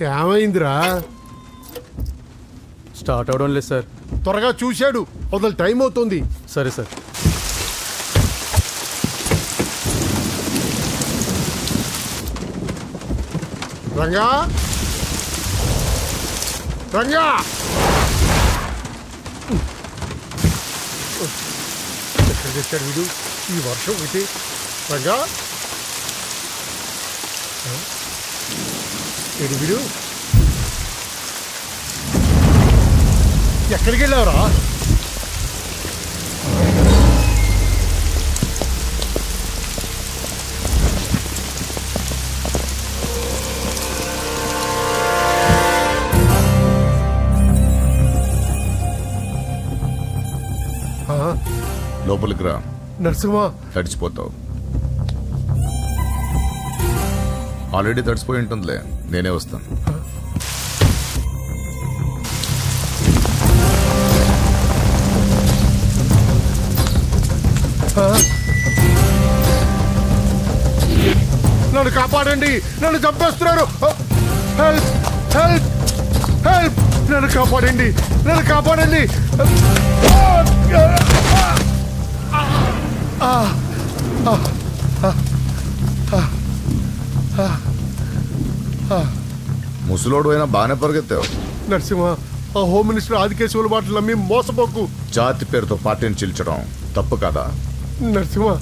ఏమైందిరా? స్టార్ట్ అవడం లేదు సార్. త్వరగా చూశాడు, అసలు టైం అవుతుంది. సరే సార్. రంగా రంగా ఎక్కడ తెచ్చాడు వీడు ఈ వర్షం ఒకటి? రంగా ఏడు వీడు ఎక్కడికి వెళ్ళావురా? లోపలికి రా. నరసింహ, తడిచిపోతావు. ఆల్రెడీ తడిసిపోయి ఉంటుందిలే, నేనే వస్తాను. నన్ను కాపాడండి, నన్ను చంపేస్తున్నారు. హెల్ప్ హెల్ప్ హెల్ప్, నన్ను కాపాడండి, నన్ను కాపాడండి. ముసలోడు అయినా బాగానే పరిగెత్తావు. నరసింహ, ఆ హోమ్ మినిస్టర్ ఆదికేశవుల మాటలు నమ్మి మోసపోకు. జాతి పేరుతో పార్టీని చీల్చడం తప్పు కదా? నరసింహ,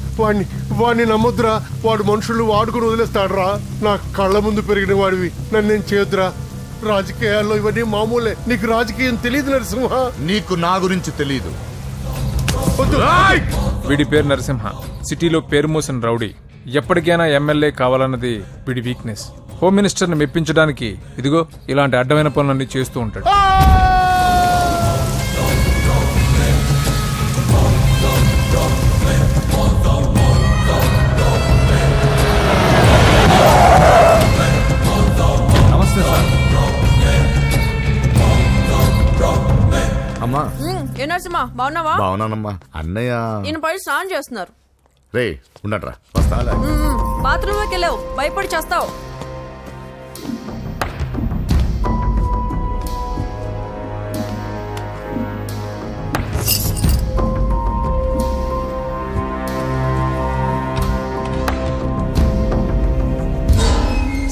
వాడిని నమ్మొద్దురా. వాడు మనుషులు వాడుకుని వదిలేస్తాడురా. నా కళ్ళ ముందు పెరిగిన వాడివి, నన్ను నేను చేయొద్దురా. రాజకీయాల్లో ఇవన్నీ మామూలే. నీకు రాజకీయం తెలియదు నరసింహ. నీకు నా గురించి తెలీదు. వీడి పేరు నరసింహ, సిటీలో పేరు మోసిన రౌడీ. ఎప్పటికైనా ఎమ్మెల్యే కావాలన్నది వీడి వీక్నెస్. హోమ్ మినిస్టర్ని మెప్పించడానికి ఇదిగో ఇలాంటి అడ్డమైన పనులన్నీ చేస్తూ ఉంటాడు. నమస్తే సార్. అమ్మా. ఏ నరసింహ, బాగున్నావా? బాగున్నానమ్మా. అన్నయ్య ఈయన పడి స్నానం చేస్తున్నారు. రే ఉండట్రా, వస్తా. బాత్రూంలోకి వెళ్ళావు, భయపడి చేస్తావు.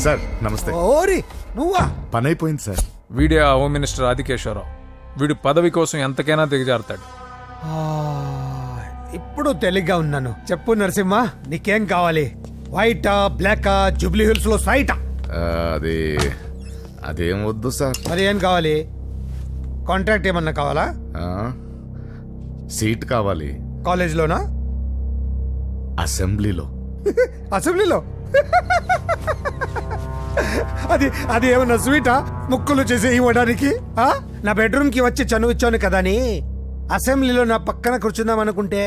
సార్ నమస్తే. ఓరి నువ్వా? పని అయిపోయింది సార్. వీడే ఆ హోమ్ మినిస్టర్ ఆదికేశ్వరరావు. వీడు పదవి కోసం ఎంతకైనా దిగజారుతాడు. ఇప్పుడు తెలిగ్గా ఉన్నాను. చెప్పు నరసింహ, నీకేం కావాలి? వైటా, బ్లాకా, జూబ్లీ హిల్స్ లో సైటా? అదేం వద్దు సార్. మరి ఏం కావాలి? కాంట్రాక్ట్ ఏమన్నా కావాలా? సీట్ కావాలి. కాలేజ్లోనా? అసెంబ్లీలో. అసెంబ్లీలో? అది ఏమన్నా స్వీటా? ముక్కులు చేసి ఇవ్వడానికి? నా బెడ్రూమ్ కి వచ్చి చనువిచ్చాను కదా అని అసెంబ్లీలో నా పక్కన కూర్చుందాం అనుకుంటే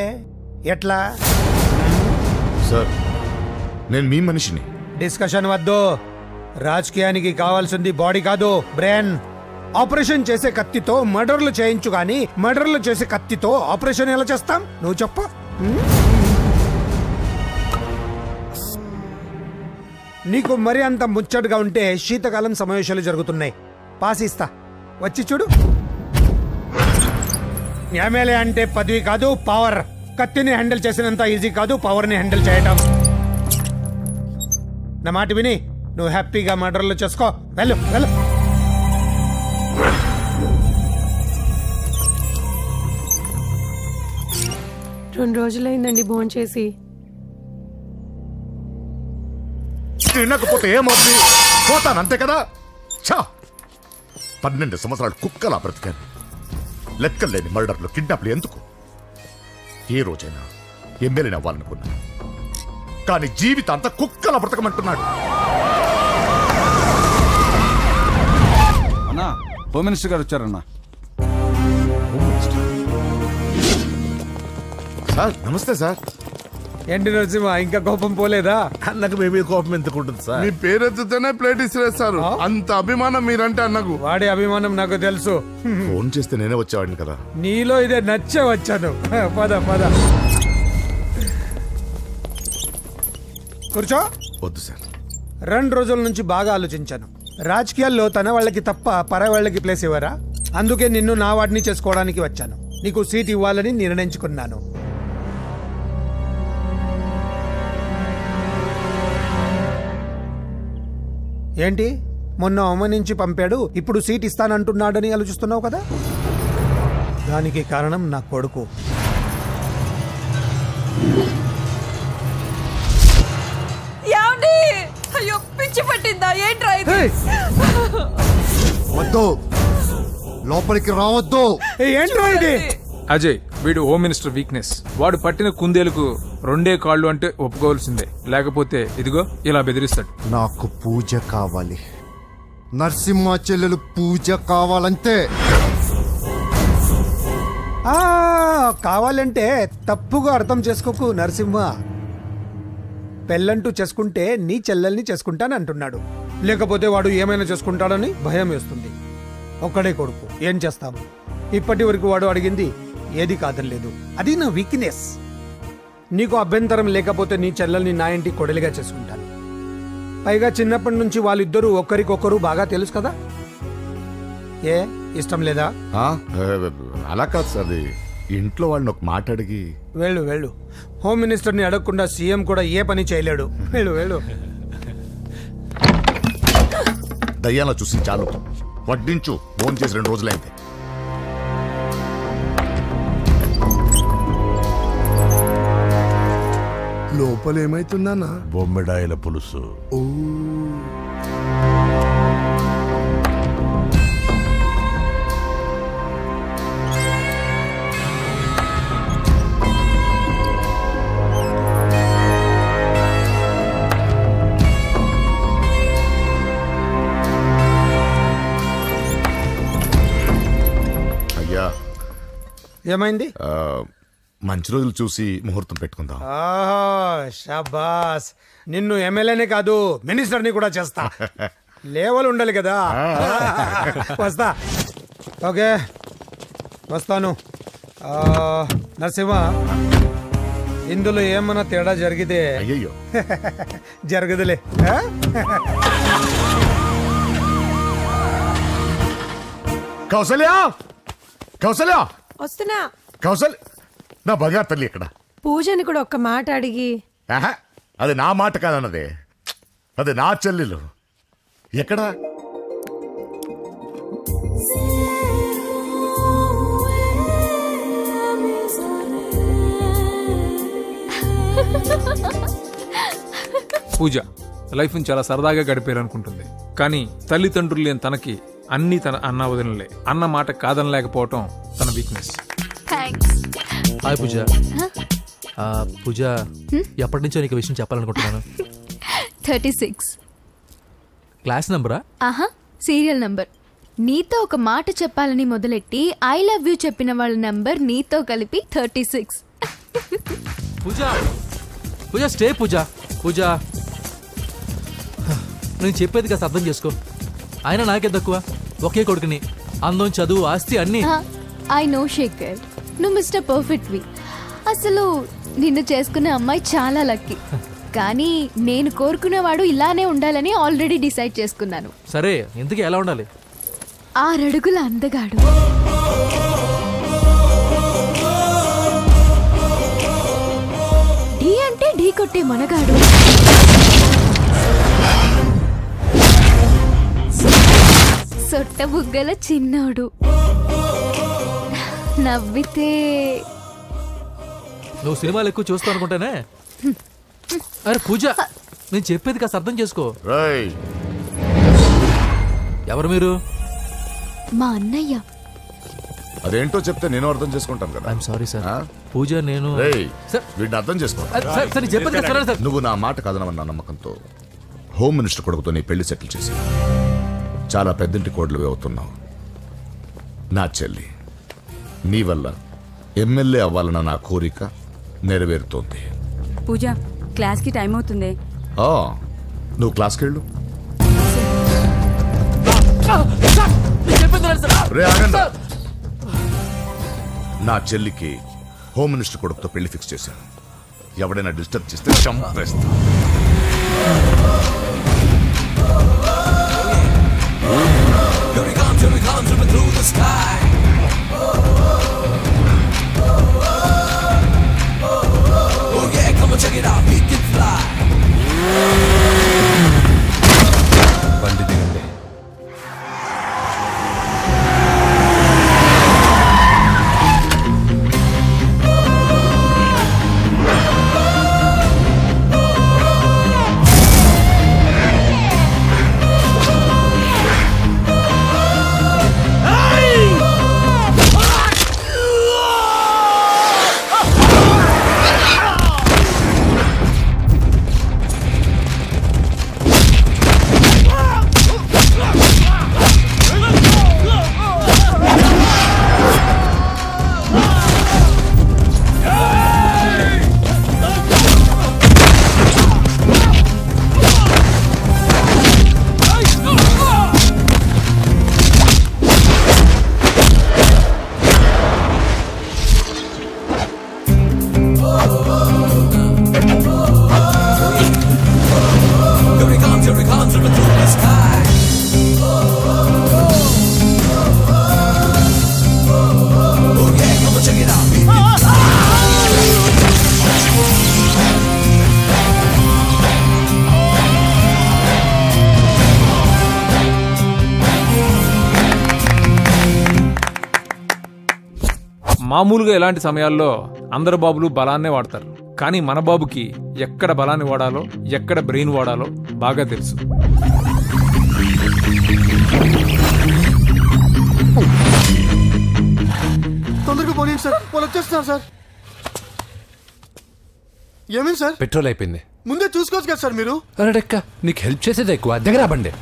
ఎట్లా? సార్ నేను మీ మనిషిని. డిస్కషన్ వద్దు. రాజకీయానికి కావాల్సింది బాడీ కాదు, బ్రెయిన్. ఆపరేషన్ చేసే కత్తితో మర్డర్లు చేయించు గాని మర్డర్లు చేసే కత్తితో ఆపరేషన్ ఎలా చేస్తాం? నువ్వు చెప్పు. నీకు మరి అంత ముచ్చటగా ఉంటే శీతకాలం సమావేశాలు జరుగుతున్నాయి. పాస్ ఇస్తా, వచ్చి చూడు. ఎమ్మెల్యే అంటే పదవి కాదు, పవర్. కత్తిని హ్యాండిల్ చేసినంత ఈజీ కాదు పవర్ని హ్యాండిల్ చేయటం. నా మాట విని నువ్వు హ్యాపీగా మర్డర్లు చేసుకో. వెళ్ళు వెళ్ళు. రెండు రోజులైందండి భోంచేసి. తినకపోతే ఏమవుతుంది? పోతాను అంతే కదా. 12 సంవత్సరాలు కుక్కలా బ్రతికాను. లెక్కలేని మర్డర్లు, కిడ్నాప్లు ఎందుకు? ఏ రోజైనా ఎమ్మెల్యేని అవ్వాలనుకున్నా, కానీ జీవితాంతా కుక్కలా బ్రతకమంటున్నాడు. అన్నా, హోమ్ మినిస్టర్ గారు వచ్చారన్నా. సార్ నమస్తే సార్. ఏంటి నరసింహ, ఇంకా కోపం పోలేదా? అన్నకు మేమే కోపం ఎందుకుంటుంది సార్? మీ పేరెత్తుతోనే ప్లేట్ ఇసిరేస్తారు. అంత అభిమానం మీరంటే అన్నకు. వాడి అభిమానం నాకు తెలుసు. ఫోన్ చేస్తే నేనే వచ్చేవాడిని కదా. నీలో ఇదే నచ్చే వచ్చాను. పద పద కూర్చో. వద్దు సార్. 2 రోజుల నుంచి బాగా ఆలోచించాను. రాజకీయాల్లో తన వాళ్ళకి తప్ప పర వాళ్ళకి ప్లేస్ ఇవ్వరా? అందుకే నిన్ను నా వాడిని చేసుకోవడానికి వచ్చాను. నీకు సీట్ ఇవ్వాలని నిర్ణయించుకున్నాను. ఏంటి, మొన్న అవమానించి పంపాడు, ఇప్పుడు సీట్ ఇస్తానంటున్నాడని ఆలోచిస్తున్నావు కదా? దానికి కారణం నా కొడుకు. అయ్యో పిచ్చి పట్టిందా? ఏంట్రా ఇది? వద్దు, లోపలికి రావద్దు. ఏంట్రా ఇది? అజయ్, వీడు హోమ్ మినిస్టర్ వీక్నెస్. వాడు పట్టిన కుందేలకు 2 కాళ్ళు అంటే ఒప్పుకోవాల్సిందే, లేకపోతే ఇదిగో ఇలా బెదిరిస్తాడు. నాకు పూజ కావాలి, నరసింహ చెల్లెలు పూజ కావాలంతే. కావాలంటే తప్పుగా అర్థం చేసుకోకు నరసింహ. పెళ్ళంటూ చేసుకుంటే నీ చెల్లెల్ని చేసుకుంటానంటున్నాడు. లేకపోతే వాడు ఏమైనా చేసుకుంటాడని భయం వేస్తుంది. ఒక్కడే కొడుకు, ఏం చేస్తాము? ఇప్పటి వరకు వాడు అడిగింది ఏది కాదనలేదు. అది నా వీక్నెస్. నీకు అభ్యంతరం లేకపోతే నీ చెల్లెల్ని నా ఇంటి కొడలిగా చేసుకుంటాను. పైగా చిన్నప్పటి నుంచి వాళ్ళిద్దరూ ఒకరికొకరు బాగా తెలుసు కదా. ఏ ఇష్టం లేదా? అలా కాదు సార్, ఇంట్లో వాళ్ళని ఒక మాట అడిగి. వెళ్ళు వెళ్ళు. హోమ్ మినిస్టర్ని అడగకుండా సీఎం కూడా ఏ పని చేయలేడు. వెళ్ళు వెళ్ళు. దయ్యాల చూసి చాలు, వడ్డించు. ఫోన్ చేసి 2 రోజులైంది. లోపల ఏమైతుందన్నా? బొమ్మిడాయల పులుసు. ఏమైంది? మంచి రోజులు చూసి ముహూర్తం పెట్టుకుందాం. షాబాస్. నిన్ను ఎమ్మెల్యేనే కాదు మినిస్టర్ని కూడా చేస్తా. లేవల్ ఉండాలి కదా. వస్తా. ఓకే వస్తాను. నరసింహ, ఇందులో ఏమన్నా తేడా జరిగితే అయ్యో జరగదులే. కౌసల్య, కౌసల్య, వస్తున్నా. కౌసల్య, నా బంగారు తల్లి ఎక్కడ? పూజని కూడా ఒక్క మాట అడిగి. అది నా మాట కాదన్నదే, అది నా చెల్లెలు. ఎక్కడా? పూజ లైఫ్ని చాలా సరదాగా గడిపేయాలనుకుంటుంది. కానీ తల్లిదండ్రులు లేని తనకి అన్ని తన అన్న వదినలే. అన్న మాట కాదనలేకపోవటం తన వీక్నెస్. హాయ్ పూజ. పూజ, ఎప్పటి నుంచో నీకు విషయం చెప్పాలనుకుంటున్నాను. 36 క్లాస్ నంబరా? ఆహా, సీరియల్ నంబర్. నీతో ఒక మాట చెప్పాలని మొదలెట్టి ఐ లవ్ యూ చెప్పిన వాళ్ళ నంబర్ నీతో కలిపి 36. పూజ, పూజ స్టే. పూజ, పూజ నేను చెప్పేది కాస్త అర్థం చేసుకో. ఆయన నాకే తక్కువ, ఒకే కొడుకుని. అందం, చదువు, ఆస్తి అన్నీ. ఐ నో శేఖర్, నువ్వు మిస్టర్ పర్ఫెక్ట్ వి. అసలు నిన్ను చేసుకునే అమ్మాయి చాలా లక్కీ. కానీ నేను కోరుకునేవాడు ఇలానే ఉండాలని ఆల్రెడీ డిసైడ్ చేసుకున్నాను. సరే, ఇంతకీ ఎలా ఉండాలి? 6 అడుగుల అందగాడు, ఢీ అంటే ఢీ కొట్టే మనగాడు, సొట్ట బుగ్గల చిన్నోడు, నవ్వితే. నువ్వు సినిమాలు ఎక్కువ చూస్తావు అనుకుంటానే. అరే పూజ, నేను చెప్పేది కాస్త అర్థం చేసుకో. ఎవరు మీరు? మా అన్నయ్య. అదేంటో చెప్తే నేను అర్థం చేసుకుంటాను కదా. I'm sorry sir. పూజ, నేను వీడిని అర్థం చేసుకో. చెప్పేది. నువ్వు నా మాట కాదనమన్న నమ్మకంతో హోమ్ మినిస్టర్ కొడుకుతో నీ పెళ్లి సెటిల్ చేసి చాలా పెద్దంటి కోడలు అవుతున్నావు. నా చెల్లి, నీ వల్ల ఎమ్మెల్యే అవ్వాలన్న నా కోరిక నెరవేరుతోంది. పూజ, క్లాస్ కి టైం అవుతుంది. నువ్వు క్లాస్కి వెళ్ళు. నా చెల్లికి హోమ్ మినిస్టర్ కొడుకుతో పెళ్లి ఫిక్స్ చేశాను. ఎవడైనా డిస్టర్బ్ చేస్తే చంపేస్తా. through the sky. Oh yeah, come on check it out, we can fly. బండి దిగండి. మామూలుగా ఇలాంటి సమయాల్లో అందరు బాబులు బలాన్నే వాడతారు, కానీ మన బాబుకి ఎక్కడ బలాన్ని వాడాలో ఎక్కడ బ్రెయిన్ వాడాలో బాగా తెలుసు. తొందరగా పోనీ సార్, వాళ్ళు వచ్చేస్తున్నారు సార్. ఏమేమి సార్? పెట్రోల్ అయిపోయింది. ముందే చూసుకోవచ్చు కదా సార్ మీరు. అరెక్క నీకు హెల్ప్ చేసేది ఎక్కువ, దగ్గర బండి.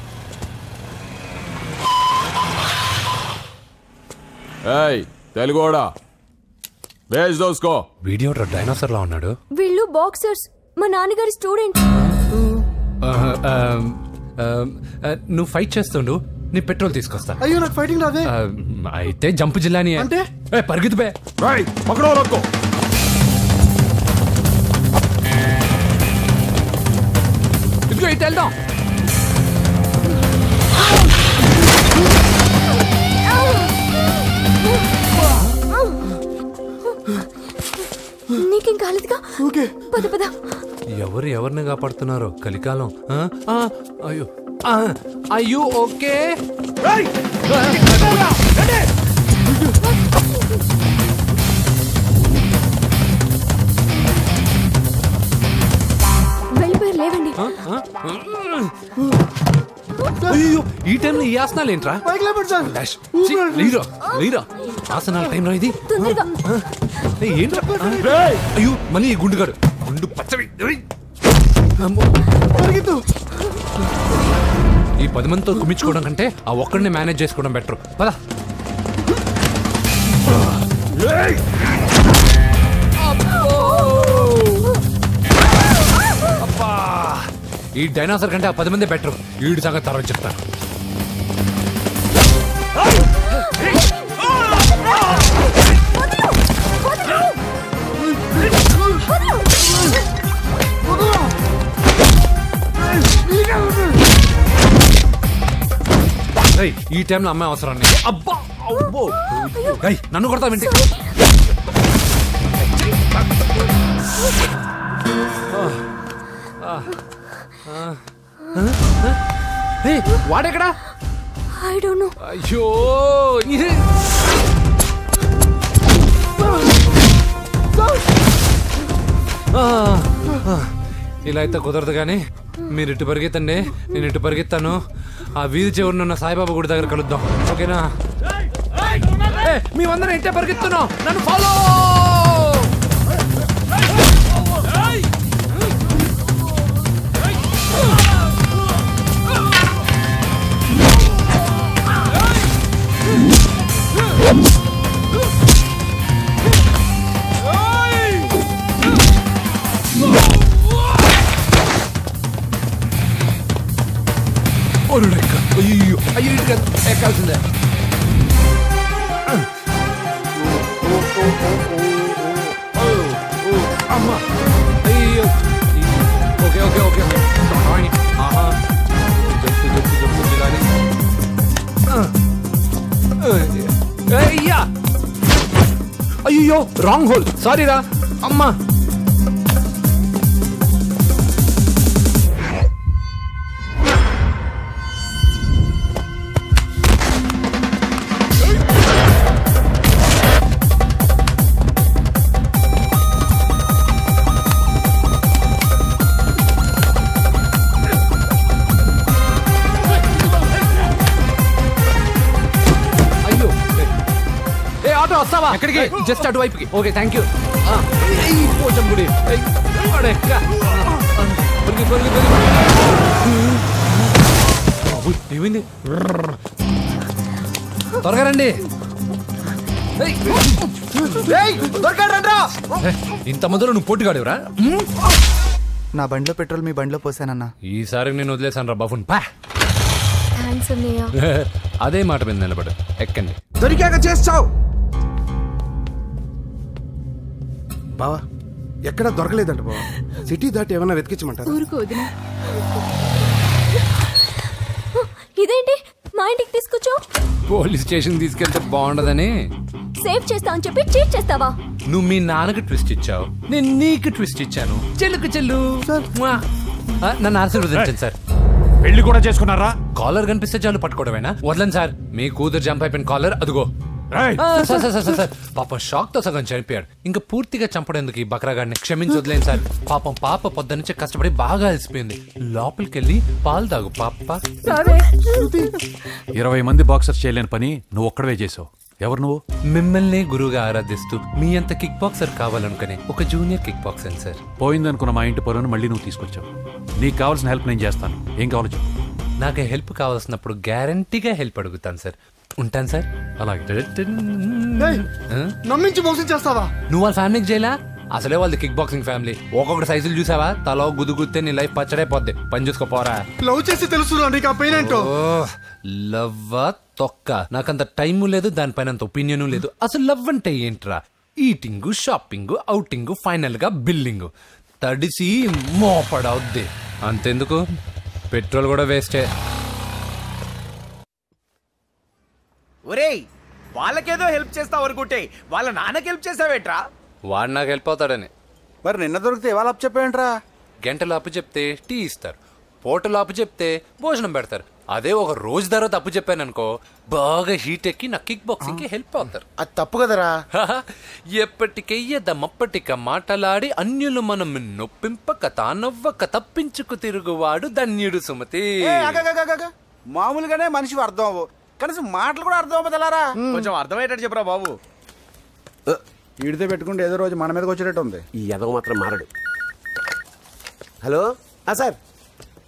తెలుగోడా వేజ్ దోసుకో. వీడియో డైనోసార్ లా ఉన్నాడు. వీళ్ళు బాక్సర్స్, మా నాన్నగారి స్టూడెంట్. నువ్వు ఫైట్ చేస్తుండు, నీ పెట్రోల్ తీసుకొస్తా. అయ్యో నాకు ఫైటింగ్ రాదే. అయితే జంపు జిల్లాని అంటే పరిగెత్తు బే. పక్కడో రక్కో. ఇదిగో ఇటు వెళ్దాం. నీకేం కాలేదుగా? ఓకే పద పద. ఎవరు ఎవరిని కాపాడుతున్నారో కలికాలం. అయ్యో అయ్యో ఓకే. వెళ్ళిపోయారు, లేవండి. అయ్యో ఈ టైంలో ఈ ఆసనాలు ఏంట్రా? లేరా ఆసనాల టైంలో ఇది ఏంట్రా? అయ్యో మళ్ళీ ఈ గుండుగాడు గుండు పచ్చవి. ఈ 10 మందితో కుమ్మించుకోవడం కంటే ఆ ఒక్కడిని మేనేజ్ చేసుకోవడం బెటర్. పద. ఈ డైనోసార్ కంటే ఆ 10 మంది బెటర్. వీడి సంగతి తర్వాత చెప్తాను. ఈ టైంలో అమ్మాయి అవసరం నీకు. అబ్బా నన్ను కొడతా వింటే. వాడెక్కడా? I don't know. అయ్యో ఇలా అయితే కుదరదు కానీ మీరు ఇటు పరిగెత్తండి, నేను ఇటు పరిగెత్తాను. ఆ వీధి చివరినున్న సాయిబాబా గుడి దగ్గర కలుద్దాం, ఓకేనా? మేమందరం ఇంటే పరిగెత్తున్నాం, నన్ను ఫాలో. అయ్యో అయ్యో ఎక్కాల్సిందే. అమ్మా అయ్యో. ఓకే ఓకే ఓకే జప్పు జప్పు జప్పు జిలాని. అయ్యో రాంగ్ హోల్, సారీ రా అమ్మా. వస్తావా? ఎక్కడికి? జస్ట్ అటువైపుకి. Okay, thank you. పోచంగుడి ఏమైంది? త్వరగా రండి. ఇంత మందిలో నువ్వు పోటీగాడేవరా? నా బండిలో పెట్రోల్ మీ బండిలో పోసానన్నా. ఈసారి నేను వదిలేసాను రా బాబున్. పా అదే మాట మీద నిలబడు. ఎక్కండి. దొరికాక చేస్తావు బావా. ఎక్కడ దొరకలేదంట బావా. సిటీ దాటి ఏమైనా వెతికించమంటారా? ఇదేంటి మా ఇంటికి తీసుకొచ్చావు? పోలీస్ స్టేషన్ తీసుకెళ్తే బాగుండదని. సేవ్ చేస్తా అని చెప్పి చీట్ చేస్తావా? నువ్వు మీ నాన్నకి ట్విస్ట్ ఇచ్చావు, నేను నీకు ట్విస్ట్ ఇచ్చాను. చెల్లుకు చెల్లు నన్ను ఆశీర్వదించండి సార్. పెళ్లి కూడా చేసుకున్నారా? కాలర్ కనిపిస్తే చాలు పట్టుకోవడమేనా? వదలండి సార్. మీ కూతురు జంప్ అయిపోయిన కాలర్ అదిగో. సార్ పాపం షాక్ తో సగం చనిపోయాడు. ఇంకా పూర్తిగా చంపడేందుకు ఈ బక్రాగాడిని క్షమించి వదిలేను సార్. పాపం పాప పొద్దున్నుంచి కష్టపడి బాగా అలసిపోయింది. లోపలికెళ్ళి పాలు తాగు పాప. 20 మంది బాక్సర్స్ చేయలేని పని నువ్వు ఒక్కడవే చేసావు. ఎవరు నువ్వు? మిమ్మల్ని గురువుగా ఆరాధిస్తూ మీ అంత కిక్ బాక్సర్ కావాలనుకునే ఒక జూనియర్ కిక్ బాక్సర్ సార్. పోయిందనుకున్న మా ఇంటి పొలను మళ్ళీ నువ్వు తీసుకొచ్చావు. నీకు కావాల్సిన హెల్ప్ నేను చేస్తాను. ఏం కావాలో చెప్పు. నాకు హెల్ప్ కావాల్సినప్పుడు గ్యారంటీగా హెల్ప్ అడుగుతాను సార్. ఉంటాను సార్. అలాగే. నమ్మించి మోసం చేస్తావా? నువ్వు వాళ్ళ ఫ్యామిలీకి చేయలా? అసలే వాళ్ళది కిక్ బాక్సింగ్ ఫ్యామిలీ. ఒక్కొక్కటి సైజులు చూసావా? తల గుద్దుగుద్దే నీ లైఫ్ పచ్చడైపోద్ది. పని చూసుకోపోరా. లవ్ చేసి తెలుసు నీకు ఆ పెయిన్ ఏంటో. లవ్వా తొక్క. నాకంత టైము లేదు, దానిపైన అంత ఒపీనియన్ లేదు. అసలు లవ్ అంటే ఏంట్రా? ఈటింగ్, షాపింగ్, ఔటింగ్, ఫైనల్ గా బిల్డింగ్. తడిసి మోపడవుద్ది. అంతెందుకు, పెట్రోల్ కూడా వేస్టే. ఒరేయ్, వాళ్ళకేదో హెల్ప్ చేస్తావు అనుకుంటే వాళ్ళ నాన్నకి హెల్ప్ చేసావేట్రా? వాడు నాకు హెల్ప్ అవుతాడని. మరి నిన్న దొరికితే ఇవాళ అప్పు చెప్పేంట్రా? గంటలు అప్పు చెప్తే టీ ఇస్తారు, పూటలు అప్పు చెప్తే భోజనం పెడతారు. అదే ఒక రోజు తర్వాత అప్పు చెప్పాను అనుకో, బాగా హీట్ ఎక్కి నా కిక్ బాక్సింగ్ కి హెల్ప్ అవుతారు. అది తప్పు కదరా. ఎప్పటికెయ్యదమప్పటిక మాటలాడి అన్యులు మనం నొప్పింపక తానవ్వక తప్పించుకు తిరుగువాడు ధన్యుడు సుమతి. మామూలుగానే మనిషి అర్థం అవ్వు, కనీసం మాటలు కూడా అర్థం అవ్వదలారా. కొంచెం అర్థమయ్యేటట్టు చెప్పరా బాబు. ఈడితే పెట్టుకుంటే ఏదో రోజు మన మీదకి వచ్చేటట్టు ఉంది. ఈ ఎదవ మాత్రం మారడు. హలో సార్,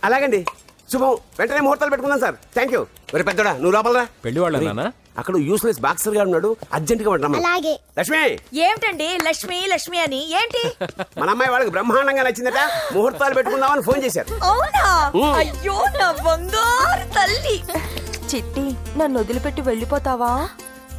అలాగండి, శుభం. వెంటనే ముహూర్తాలు పెట్టుకుందాం సార్. Thank you. మరి పెద్దోడా నువ్వు లోపలరా. పెళ్లి వాళ్ళ అక్కడ యూస్లెస్ బాక్సర్ గా ఉన్నాడు, అర్జెంట్ గా ఉంటాం. లక్ష్మి. ఏమిటండి లక్ష్మి లక్ష్మి అని? ఏంటి? మన అమ్మాయి వాళ్ళకి బ్రహ్మాండంగా నచ్చిందట, ముహూర్తాలు పెట్టుకుందామని ఫోన్ చేశారు. అవునా? అయ్యో నా బంగారు తల్లి. చిట్టి, నన్ను వదిలిపెట్టి వెళ్ళిపోతావా?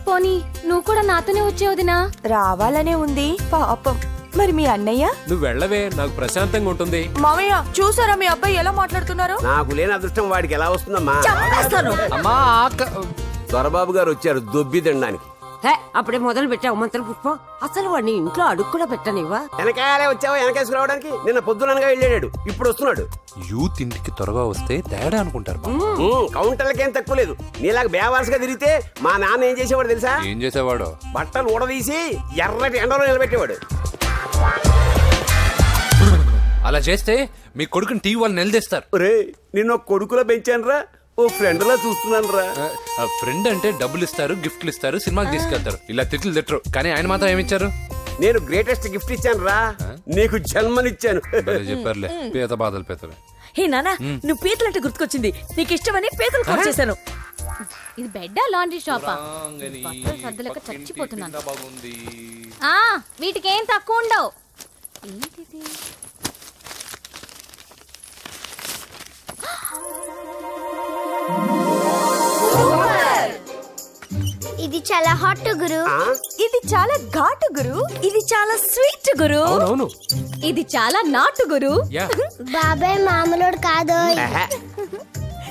పోనీ నువ్వు కూడా నాతోనే వచ్చేవదినా? రావాలనే ఉంది పాపం. మరి మీ అన్నయ్య? నువ్వు వెళ్ళవే, నాకు ప్రశాంతంగా ఉంటుంది. మామయ్య చూసారా మీ అబ్బాయి ఎలా మాట్లాడుతున్నారు? నాకు లేని అదృష్టం వాడికి ఎలా వస్తుందమ్మా? అమ్మా దొరబాబు గారు వచ్చారు దొబ్బి తినడానికి. అప్పుడే మొదలు పెట్టావు మంత్ర పుష్పం. అసలు వాడిని ఇంట్లో అడుగు కూడా పెట్టనివా? వెనకాలే వచ్చావా? వెనకేసుకు రావడానికి నిన్న పొద్దుననగా వెళ్ళాడు, ఇప్పుడు వస్తున్నాడు. యూత్ ఇంటికి త్వరగా వస్తే తేడా అనుకుంటారు. కౌంటర్లకేం తక్కువ లేదు. నీలాగా బేవారసుగా తిరిగితే మా నాన్న ఏం చేసేవాడు తెలుసా? ఏం చేసేవాడు? బట్టలు ఊడదీసి ఎర్రటి ఎండలో నిలబెట్టేవాడు. అలా చేస్తే మీ కొడుకుని టీవీ వాళ్ళు నిలదీస్తారు. రే, నిన్న కొడుకులో పెంచాను రా, ఓ ఫ్రెండ్ లా చూస్తున్నాను రా. ఫ్రెండ్ అంటే డబ్బులు ఇస్తారు, గిఫ్ట్లు ఇస్తారు, సినిమాకి తీసుకెళ్తారు. ఇలా తిట్లు తిట్టరు. కానీ ఆయన మాత్రం ఏమిచ్చారు? నేను గ్రేటెస్ట్ గిఫ్ట్ ఇచ్చాను రా, నీకు జన్మనిచ్చాను. చెప్పారులే, పీత బాధలు పీతలు. హే నానా, నువ్వు పీతలంటే గుర్తుకొచ్చింది. నీకు ఇష్టమని పీతలు కాల్ చేశాను. ఇది బెడ్డా లాండ్రీ షాపా? సర్దులక చచ్చిపోతున్నాను. వీటికి ఏం తక్కువ ఉండవు. ఏంటిది? ఇది చాలా హాట్ గురు. ఇది చాలా ఘాటు గురు. ఇది చాలా స్వీట్ గురు. ఇది చాలా నాటు గురు. బాబాయ్ మామూలుడు కాదు.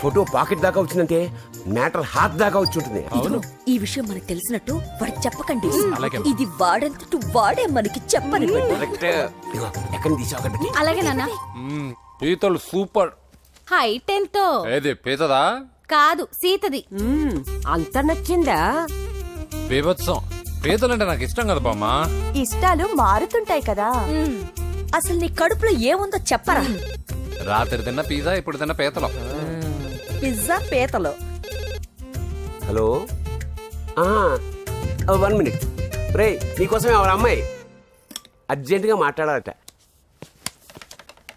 ఫోటో పాకెట్ దాకా వచ్చిందంటే మ్యాటర్ హాత్ దాకా వచ్చి ఉంటుంది. ఈ విషయం మనకు తెలిసినట్టు వాడికి చెప్పకండి. అలాగే. ఇది వాడంతటూ వాడే మనకి చెప్పని. ఎక్కడ తీసావు? అలాగే నాన్న. పీతలు సూపర్. హైట్ ఎంతో? ఏది పీతదా? కాదు, సీతది. అంత నచ్చిందా? బీభత్సం. పీతలంటే నాకు ఇష్టం కదా బామ్మా. ఇష్టాలు మారుతుంటాయి కదా. అసలు నీ కడుపులో ఏముందో చెప్పరా. రాత్రి తిన్న పిజ్జా, ఇప్పుడు తిన్న పీతలు. పిజ్జా పీతలు. Hello, 1 minute. రే, నీకోసమే ఎవరు అమ్మాయి అర్జెంటుగా మాట్లాడాలట.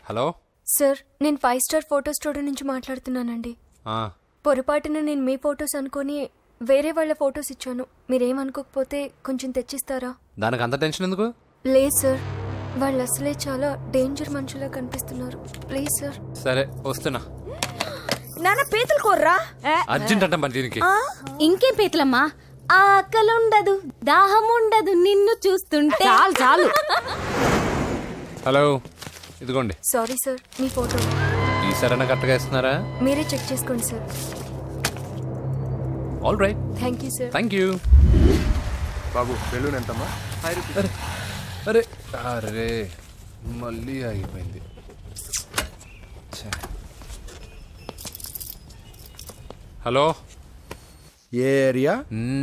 హలో సార్, నేను 5 స్టార్ ఫోటో స్టూడియో నుంచి మాట్లాడుతున్నానండి. పొరపాటున నేను మీ ఫొటోస్ అనుకొని వేరే వాళ్ళ ఫొటోస్ ఇచ్చాను. మీరేమనుకోకపోతే కొంచెం తెచ్చిస్తారా? దానికి అంత టెన్షన్ ఎందుకు? లేదు సార్, వాళ్ళు అసలే చాలా డేంజర్ మనుషులా కనిపిస్తున్నారు. Please sir. సరే వస్తున్నా. నాన్న పీతలు కోర్రా. అర్జెంట్ అంట మరి దీనికి. ఇంకేం పీతలమ్మా, ఆకలుండదు, దాహం ఉండదు నిన్ను చూస్తుంటే. చాలు చాలు. హలో, ఇదిగోండి. సారీ సార్, మీ ఫోటో. ఈసారైనా కరెక్ట్గా ఇస్తున్నారా? మీరే చెక్ చేసుకోండి sir. All right. Thank you sir. Thank you. Babu balloon ఎంతమ్మా? అరే అరే మళ్ళీ ఆగిపోయింది. హలో, ఏ ఏరియా?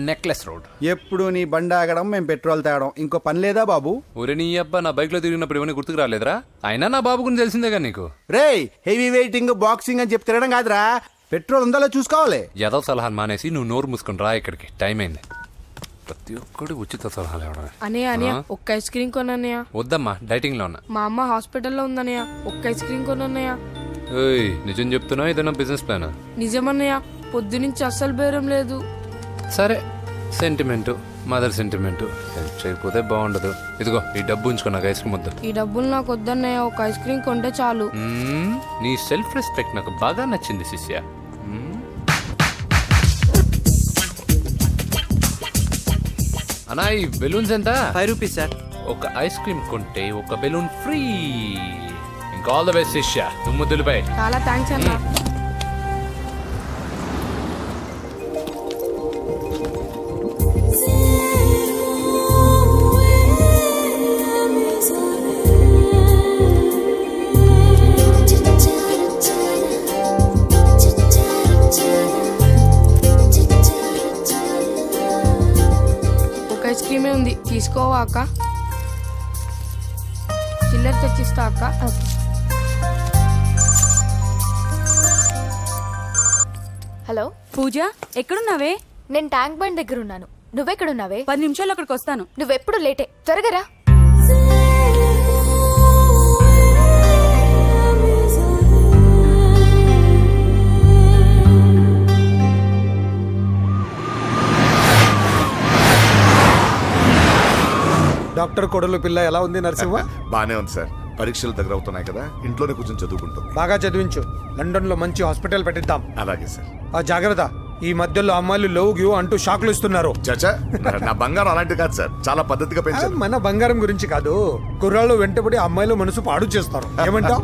Necklace road. ఎప్పుడు నీ బండి ఆగడం, మేము పెట్రోల్ తేగడం, ఇంకో పని లేదా బాబు? ఒరే నీ అబ్బా, నా బైక్ లో తిరిగినప్పుడు ఇవన్నీ గుర్తుకు రాలేదురా? అయినా నా బాబు గురించి తెలిసిందేగా నీకు. రే, హెవీ వెయిటింగ్ బాక్సింగ్ అని చెప్పి తిరగడం కాదురా, పెట్రోల్ ఉందో చూసుకోవాలి. ఏదో సలహాలు మానేసి నువ్వు నోరు మూసుకుని రా ఇక్కడికి. టైం అయింది. ప్రతి ఒక్కడు ఉచిత సలహాలు ఇవ్వడమే. అనయ్య ఒక్క ఐస్ క్రీమ్ కొనన్నయ్య. వద్దమ్మా, డైటింగ్ లో ఉన్నా. మా అమ్మ హాస్పిటల్లో ఉందన్నయ్య, ఒక్క ఐస్ క్రీమ్ కొనన్నయ్య. ఏయ్, నిజం చెప్తున్నావు? ఏదైనా బిజినెస్ ప్లాన్? నిజమన్నయ్య, పొద్దునుంచి అస్సలు బేరం లేదు. సరే, సెంటిమెంట్, మదర్ సెంటిమెంట్. హెల్ప్ చేయకపోతే బాగుండదు. ఇదిగో ఈ డబ్బు ఉంచుకో, నాకు ఐస్ క్రీమ్ వద్దు. ఈ డబ్బులు నాకు వద్దన్నయ్య, ఒక ఐస్ క్రీమ్ కొంటే చాలు. నీ సెల్ఫ్ రెస్పెక్ట్ నాకు బాగా నచ్చింది శిష్య. అన్నా, ఈ బెలూన్స్ ఎంత? 5 రూపీస్ సార్. ఒక ఐస్ క్రీమ్ కొంటే ఒక బెలూన్ ఫ్రీ. ఇంకా ఆల్ ద బెస్ట్ శిష్య. నువ్వు ముద్దులపై. చాలా థ్యాంక్స్ అన్న. ఐస్ క్రీమే ఉంది, తీసుకోవా అక్క? చిల్లర తెచ్చిస్తా అక్క. హలో పూజ, ఎక్కడున్నావే? నేను ట్యాంక్ బండ్ దగ్గర ఉన్నాను. నువ్వెక్కడున్నావే? 10 నిమిషాలు అక్కడికి వస్తాను. నువ్వెప్పుడు లేటే, త్వరగా రా. డాక్టర్ కొడలు పిల్ల ఎలా ఉంది నరసింహ? బానే ఉంది సార్. పరీక్షలు దగ్గర అవుతున్నాయి కదా, ఇంట్లోనే కూర్చొని చదువుకుంటుంది. బాగా చదివించు. లండన్ లో మంచి హాస్పిటల్ పెట్టిద్దాం. అలాగే సార్. ఆ జాగ్రత్త, ఈ మధ్యలో అమ్మాయిలు లవ్ గివ్ అంటూ షాక్లు ఇస్తున్నారు. చచ్చా, నా బంగారం అలాంటి కాదు సార్, చాలా పద్ధతిగా పెంచారు. మన బంగారం గురించి కాదు, కుర్రాళ్ళు వెంటబడి అమ్మాయిలు మనసు పాడు చేస్తారు. ఏమంటావు?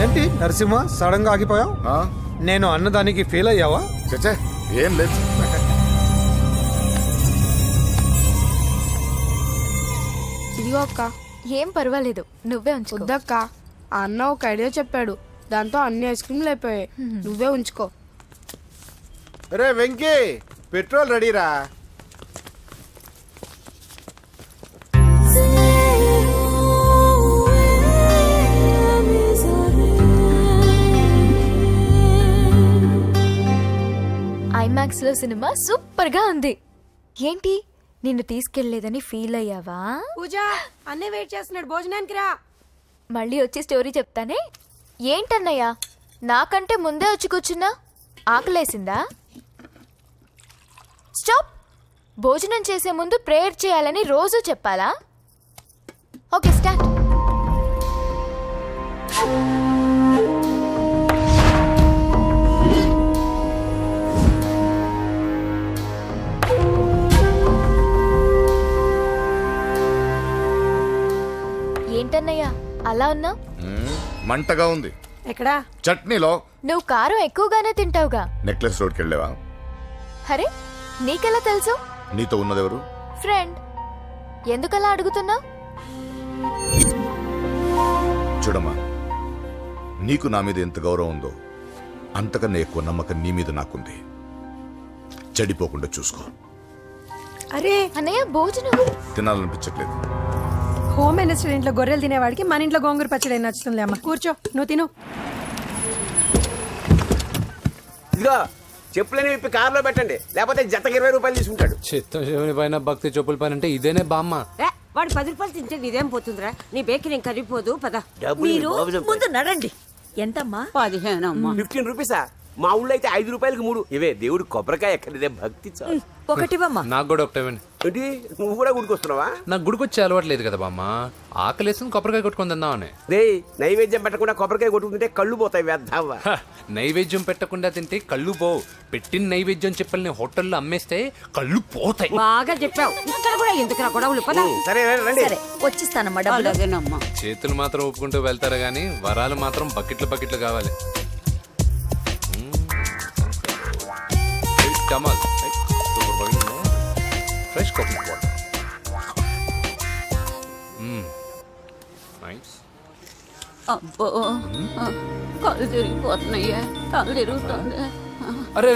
ఏంటి నరసింహ, సడన్ గా ఆగిపోయావు? నేను అన్నదానికి ఫీల్ అయ్యావా? చచ్చా, ఏం లేదు. ఇదిగో అక్క. ఏం పర్వాలేదు, నువ్వే ఉంచుకో. వద్దక్క, ఆ అన్న ఒక ఐడియా చెప్పాడు, దాంతో అన్ని ఐస్ క్రీమ్లు అయిపోయాయి. నువ్వే ఉంచుకో. రే వెంకీ, పెట్రోల్ రెడీరా? ఐమాక్స్ లో సినిమా సూపర్ గా ఉంది. ఏంటి, నిన్ను తీసుకెళ్లేదని ఫీల్ అయ్యావా? పూజ, అన్నీ వెయిట్ చేస్తున్నాడు, భోజనానికి రా. మళ్ళీ వచ్చి స్టోరీ చెప్తానే. ఏంటన్నయ్యా, నాకంటే ముందే వచ్చి కూర్చున్నా? ఆకలేసిందా? స్టాప్. భోజనం చేసే ముందు ప్రేయర్ చేయాలని రోజు చెప్పాలా? Okay, start. ఎలా ఉన్నావు? మంటగా ఉంది. ఎక్కడా? చట్నీలో. నువ్వు కారం ఎక్కువగానే తింటావుగా. నెక్లెస్ రోడ్కి వెళ్ళావా? అరే నీకెలా తెలుసు? నీతో ఉన్నదెవరు? ఫ్రెండ్. ఎందుకలా అడుగుతున్నావు? చూడమ్మా, నీకు నా మీద ఎంత గౌరవం ఉందో అంతకన్నా ఎక్కువ నమ్మకం నీ మీద నాకుంది. చెడిపోకుండా చూసుకో. అరే అన్నయ్య భోజనం తినాలనిపించట్లేదు. హోమ్ మినిస్టర్ ఇంట్లో గొర్రెలు తినేవాడికి మన ఇంట్లో గోంగూర పచ్చడి నచ్చుతుంది. అమ్మ కూర్చో, నువ్వు తిను. ఇదిగో చెప్పులని విప్పి కారులో పెట్టండి, లేకపోతే జతకి 20 రూపాయలు తీసుకుంటాడు. చిత్తం శివుని పైన భక్తి చెప్పుల పైన అంటే ఇదేనే బామ్మ. వాడు 10 రూపాయలు తింటే ఇదేం పోతుందిరా? నీ బేకరీ కరిగిపోదు. పద. మీరు ముందు నడండి. ఎంతమ్మా? 15 అమ్మా. 15 రూపీసా? మా ఊళ్ళో అయితే 5 రూపాయలకి 3. ఇవే దేవుడు కొబ్బరికాయ ఎక్కడిదే భక్తి చాలు. ఒకటివమ్మా. నాకు కూడా ఒకటేవండి. ఏంటి నువ్వు కూడా గుడికొస్తున్నావా? నాకు గుడికొచ్చే అలవాటు లేదు కదా బామ్మ. ఆకలేసుకుని కొబ్బరికాయ కొట్టుకుని తిందామని. రే నైవేద్యం పెట్టకుండా కొబ్బరికాయ కొట్టుకుంటే కళ్ళు పోతాయి. వేద్దావా? నైవేద్యం పెట్టకుండా తింటే కళ్ళు పోవు. పెట్టిన నైవేద్యం చెప్పల్ని హోటల్లో అమ్మేస్తే కళ్ళు పోతాయి. బాగా చెప్పావు. ఇక్కడ కూడా ఎందుకు గొడవలు? పద. సరే రండి. సరే వచ్చిస్తానమ్మా డబ్బులు. చేతులు మాత్రం ఒప్పుకుంటూ వెళ్తారు గానీ వరాలు మాత్రం బకెట్లు బకెట్లు కావాలి. Fresh coconut water. నైస్. అబ్బో కళ్ళు తిరిగిపోతున్నాయ్యా. కళ్ళు తిరుగుతుంది. అరే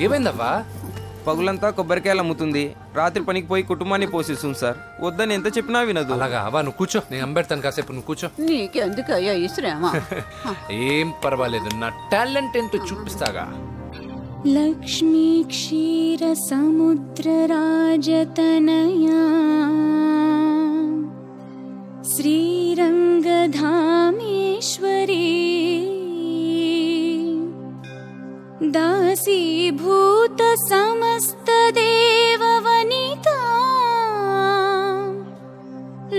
ఏమైందవ్వా? పగులంతా కొబ్బరికాయలు అమ్ముతుంది. రాత్రి పనికి పోయి కుటుంబాన్ని పోషిస్తుంది సార్. వద్దని ఎంత చెప్పినా వినదు. అలాగా అవ్వా, నువ్వు కూర్చో, నేను అంబెడతాను కాసేపు. నువ్వు కూర్చో. నీకెందుకయ్యా ఈ శ్రమ? ఏం పర్వాలేదు, నా టాలెంట్ ఏంటో చూపిస్తాగా. లక్ష్మీ క్షీర సముద్ర రాజతనయా శ్రీరంగధామేశ్వరీ దాసీభూత సమస్త దేవవనితా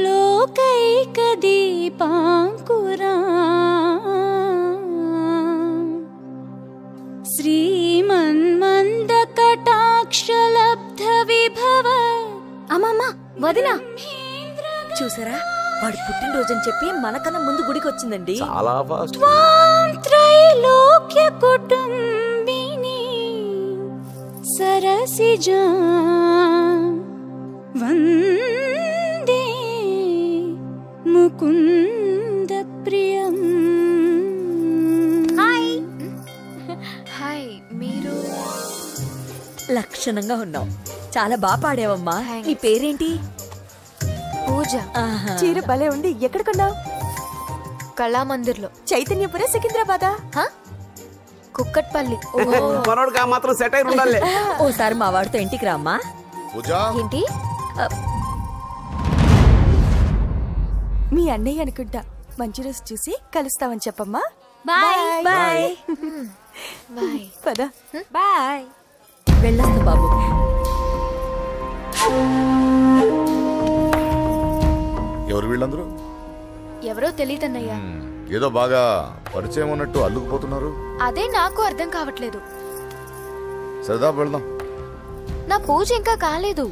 లోకైక దీపాంకురా శ్రీమన్మంద కటాక్షలబ్ధ విభవ. అమ్మమ్మ వదినా చూసారా? వాడు పుట్టినరోజని చెప్పి మనకన్నా ముందు గుడికి వచ్చిందండి. చాలా ఫాస్ట్. త్రైలోక్య కుటుంబిని సరసిజా వందే ముకుంద ప్రియం. హాయ్. హాయ్. మీరు లక్షణంగా ఉన్నావు. చాలా బాగా పాడావమ్మా. నీ పేరేంటి? పూజ. చీర భలే ఉంది. ఎక్కడ కొన్నావు? కళామందిర్లో. చైతన్యపుర సికింద్రాబాదా? కుక్కట్పల్లి. మనోడు కా మాత్రం సెటైర్ ఉండాలి. ఓసారి మా వాడితో ఇంటికి రామ్మా. ఏంటి? మీ అన్నయ్య అనుకుంటా. మంచి రోజు చూసి కలుస్తామని చెప్పమ్మా. Bye bye bye. పద. బాయ్. వెళ్ళొస్తా బాబు. ఎవరు వీళ్ళందరూ? ఎవరో తెలియదన్నయ్యా. ఏదో బాగా పరిచయం ఉన్నట్టు అల్లుకుపోతున్నారు. అదే నాకు అర్థం కావట్లేదు. సరదా వెళ్దాం. నా పూజ ఇంకా కాలేదు.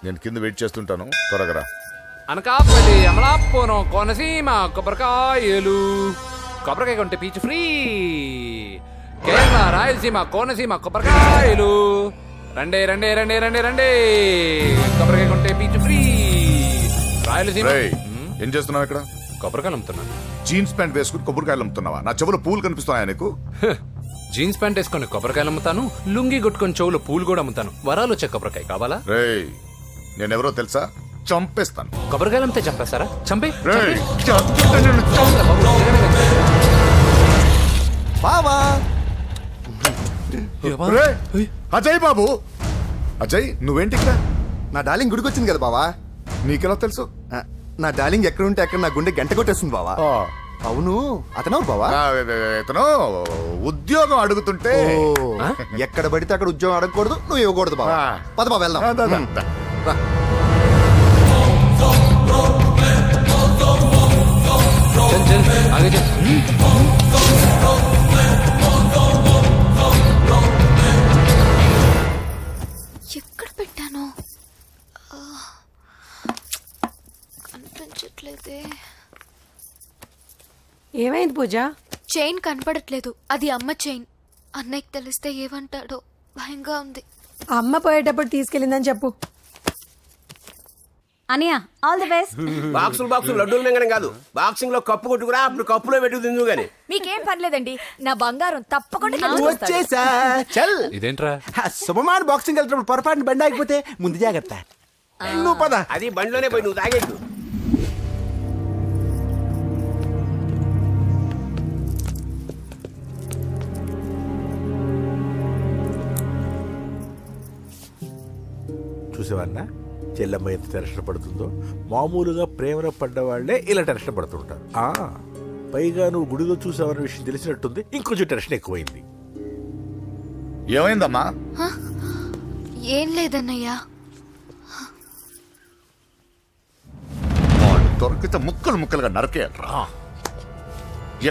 నేను కింద వెయిట్ చేస్తుంటాను, త్వరగా రా. అనకాపల్లి, అమలాపురం, కోనసీమ కొబ్బరికాయలు. కొబ్బరికాయ కొంటే పీచు ఫ్రీ. కేరళ, రాయలసీమ, కోనసీమ కొబ్బరికాయలు. రండే రండే రండే రండే రండే. కొబ్బరికాయ కొంటే పీచు ఫ్రీ. రాయలసీమ. ఏం చేస్తున్నావు ఇక్కడ? కొబ్బరికాయలు అమ్ముతున్నాను. జీన్స్ ప్యాంట్ వేసుకుని కొబ్బరికాయలు అమ్ముతున్నావా? నా చెవులు పూలు కనిపిస్తున్నాయా నీకు? జీన్స్ ప్యాంట్ వేసుకొని కొబ్బరికాయలు అమ్ముతాను. లుంగి కొట్టుకొని చెవులు పూలు కూడా అమ్ముతాను. వరాలు వచ్చే కొబ్బరికాయ కావాలా? రేయ్, నేనెవరో తెలుసా? చంపేస్తాను. కొబ్బరికాయలు అమ్మితే చంపేస్తారా? చంపే. బావా. అజయ్ బాబు. అజయ్ నువ్వేంటి ఇక్కడ? నా డార్లింగ్ గుడికి వచ్చింది కదా బావా. నీకెలా తెలుసు? నా డార్లింగ్ ఎక్కడ ఉంటే అక్కడ నా గుండె గంట కొట్టేస్తుంది బావా. అవును, అతను బావా? ఇతను ఉద్యోగం అడుగుతుంటే. ఎక్కడ పడితే అక్కడ ఉద్యోగం అడగకూడదు, నువ్వు ఇవ్వకూడదు బావా. పద బావ వెళ్దాం. ఎక్కడ పెట్టాను? కనిపించట్లేదే. ఏమైంది పూజ? చైన్ కనపడట్లేదు, అది అమ్మ చైన్. అన్నయ్యకి తెలిస్తే ఏమంటాడో భయంగా ఉంది. అమ్మ పోయేటప్పుడు తీసుకెళ్ళిందని చెప్పు. అనియా ఆల్ ది బెస్ట్. బాక్సులు లడ్డూలు మింగడం కాదు, బాక్సింగ్ లో కప్పు కొట్టుకురా, అప్పుడు కప్పులో పెట్టుకు తిందు గాని. మీకేం పర్లేదండి, నా బంగారం తప్పకుండా వచ్చేసా. చల్ ఇదేంట్రా శుభమాన్ బాక్సింగ్ వెళ్తున్నప్పుడు పొరపాటున బండి ఆగిపోతే ముందు జాగ్రత్త. నువ్వు పద. అది బండిలోనే పోయి నువ్వు తాగేద్దు. చూసేవాడినా చెల్లమ్మ ఎంత టెన్షన్ పడుతుందో. మామూలుగా ప్రేమలో పడ్డవాళ్లే ఇలా టెన్షన్ పడుతుంటారు. పైగా నువ్వు గుడిలో చూసావన్న విషయం తెలిసినట్టుంది, ఇంకొంచెం టెన్షన్ ఎక్కువైంది. ఏమైందమ్మా? ఏం లేదన్నయ్యా. వాడు దొరికితే ముక్కలుగా నరకేయాలరా.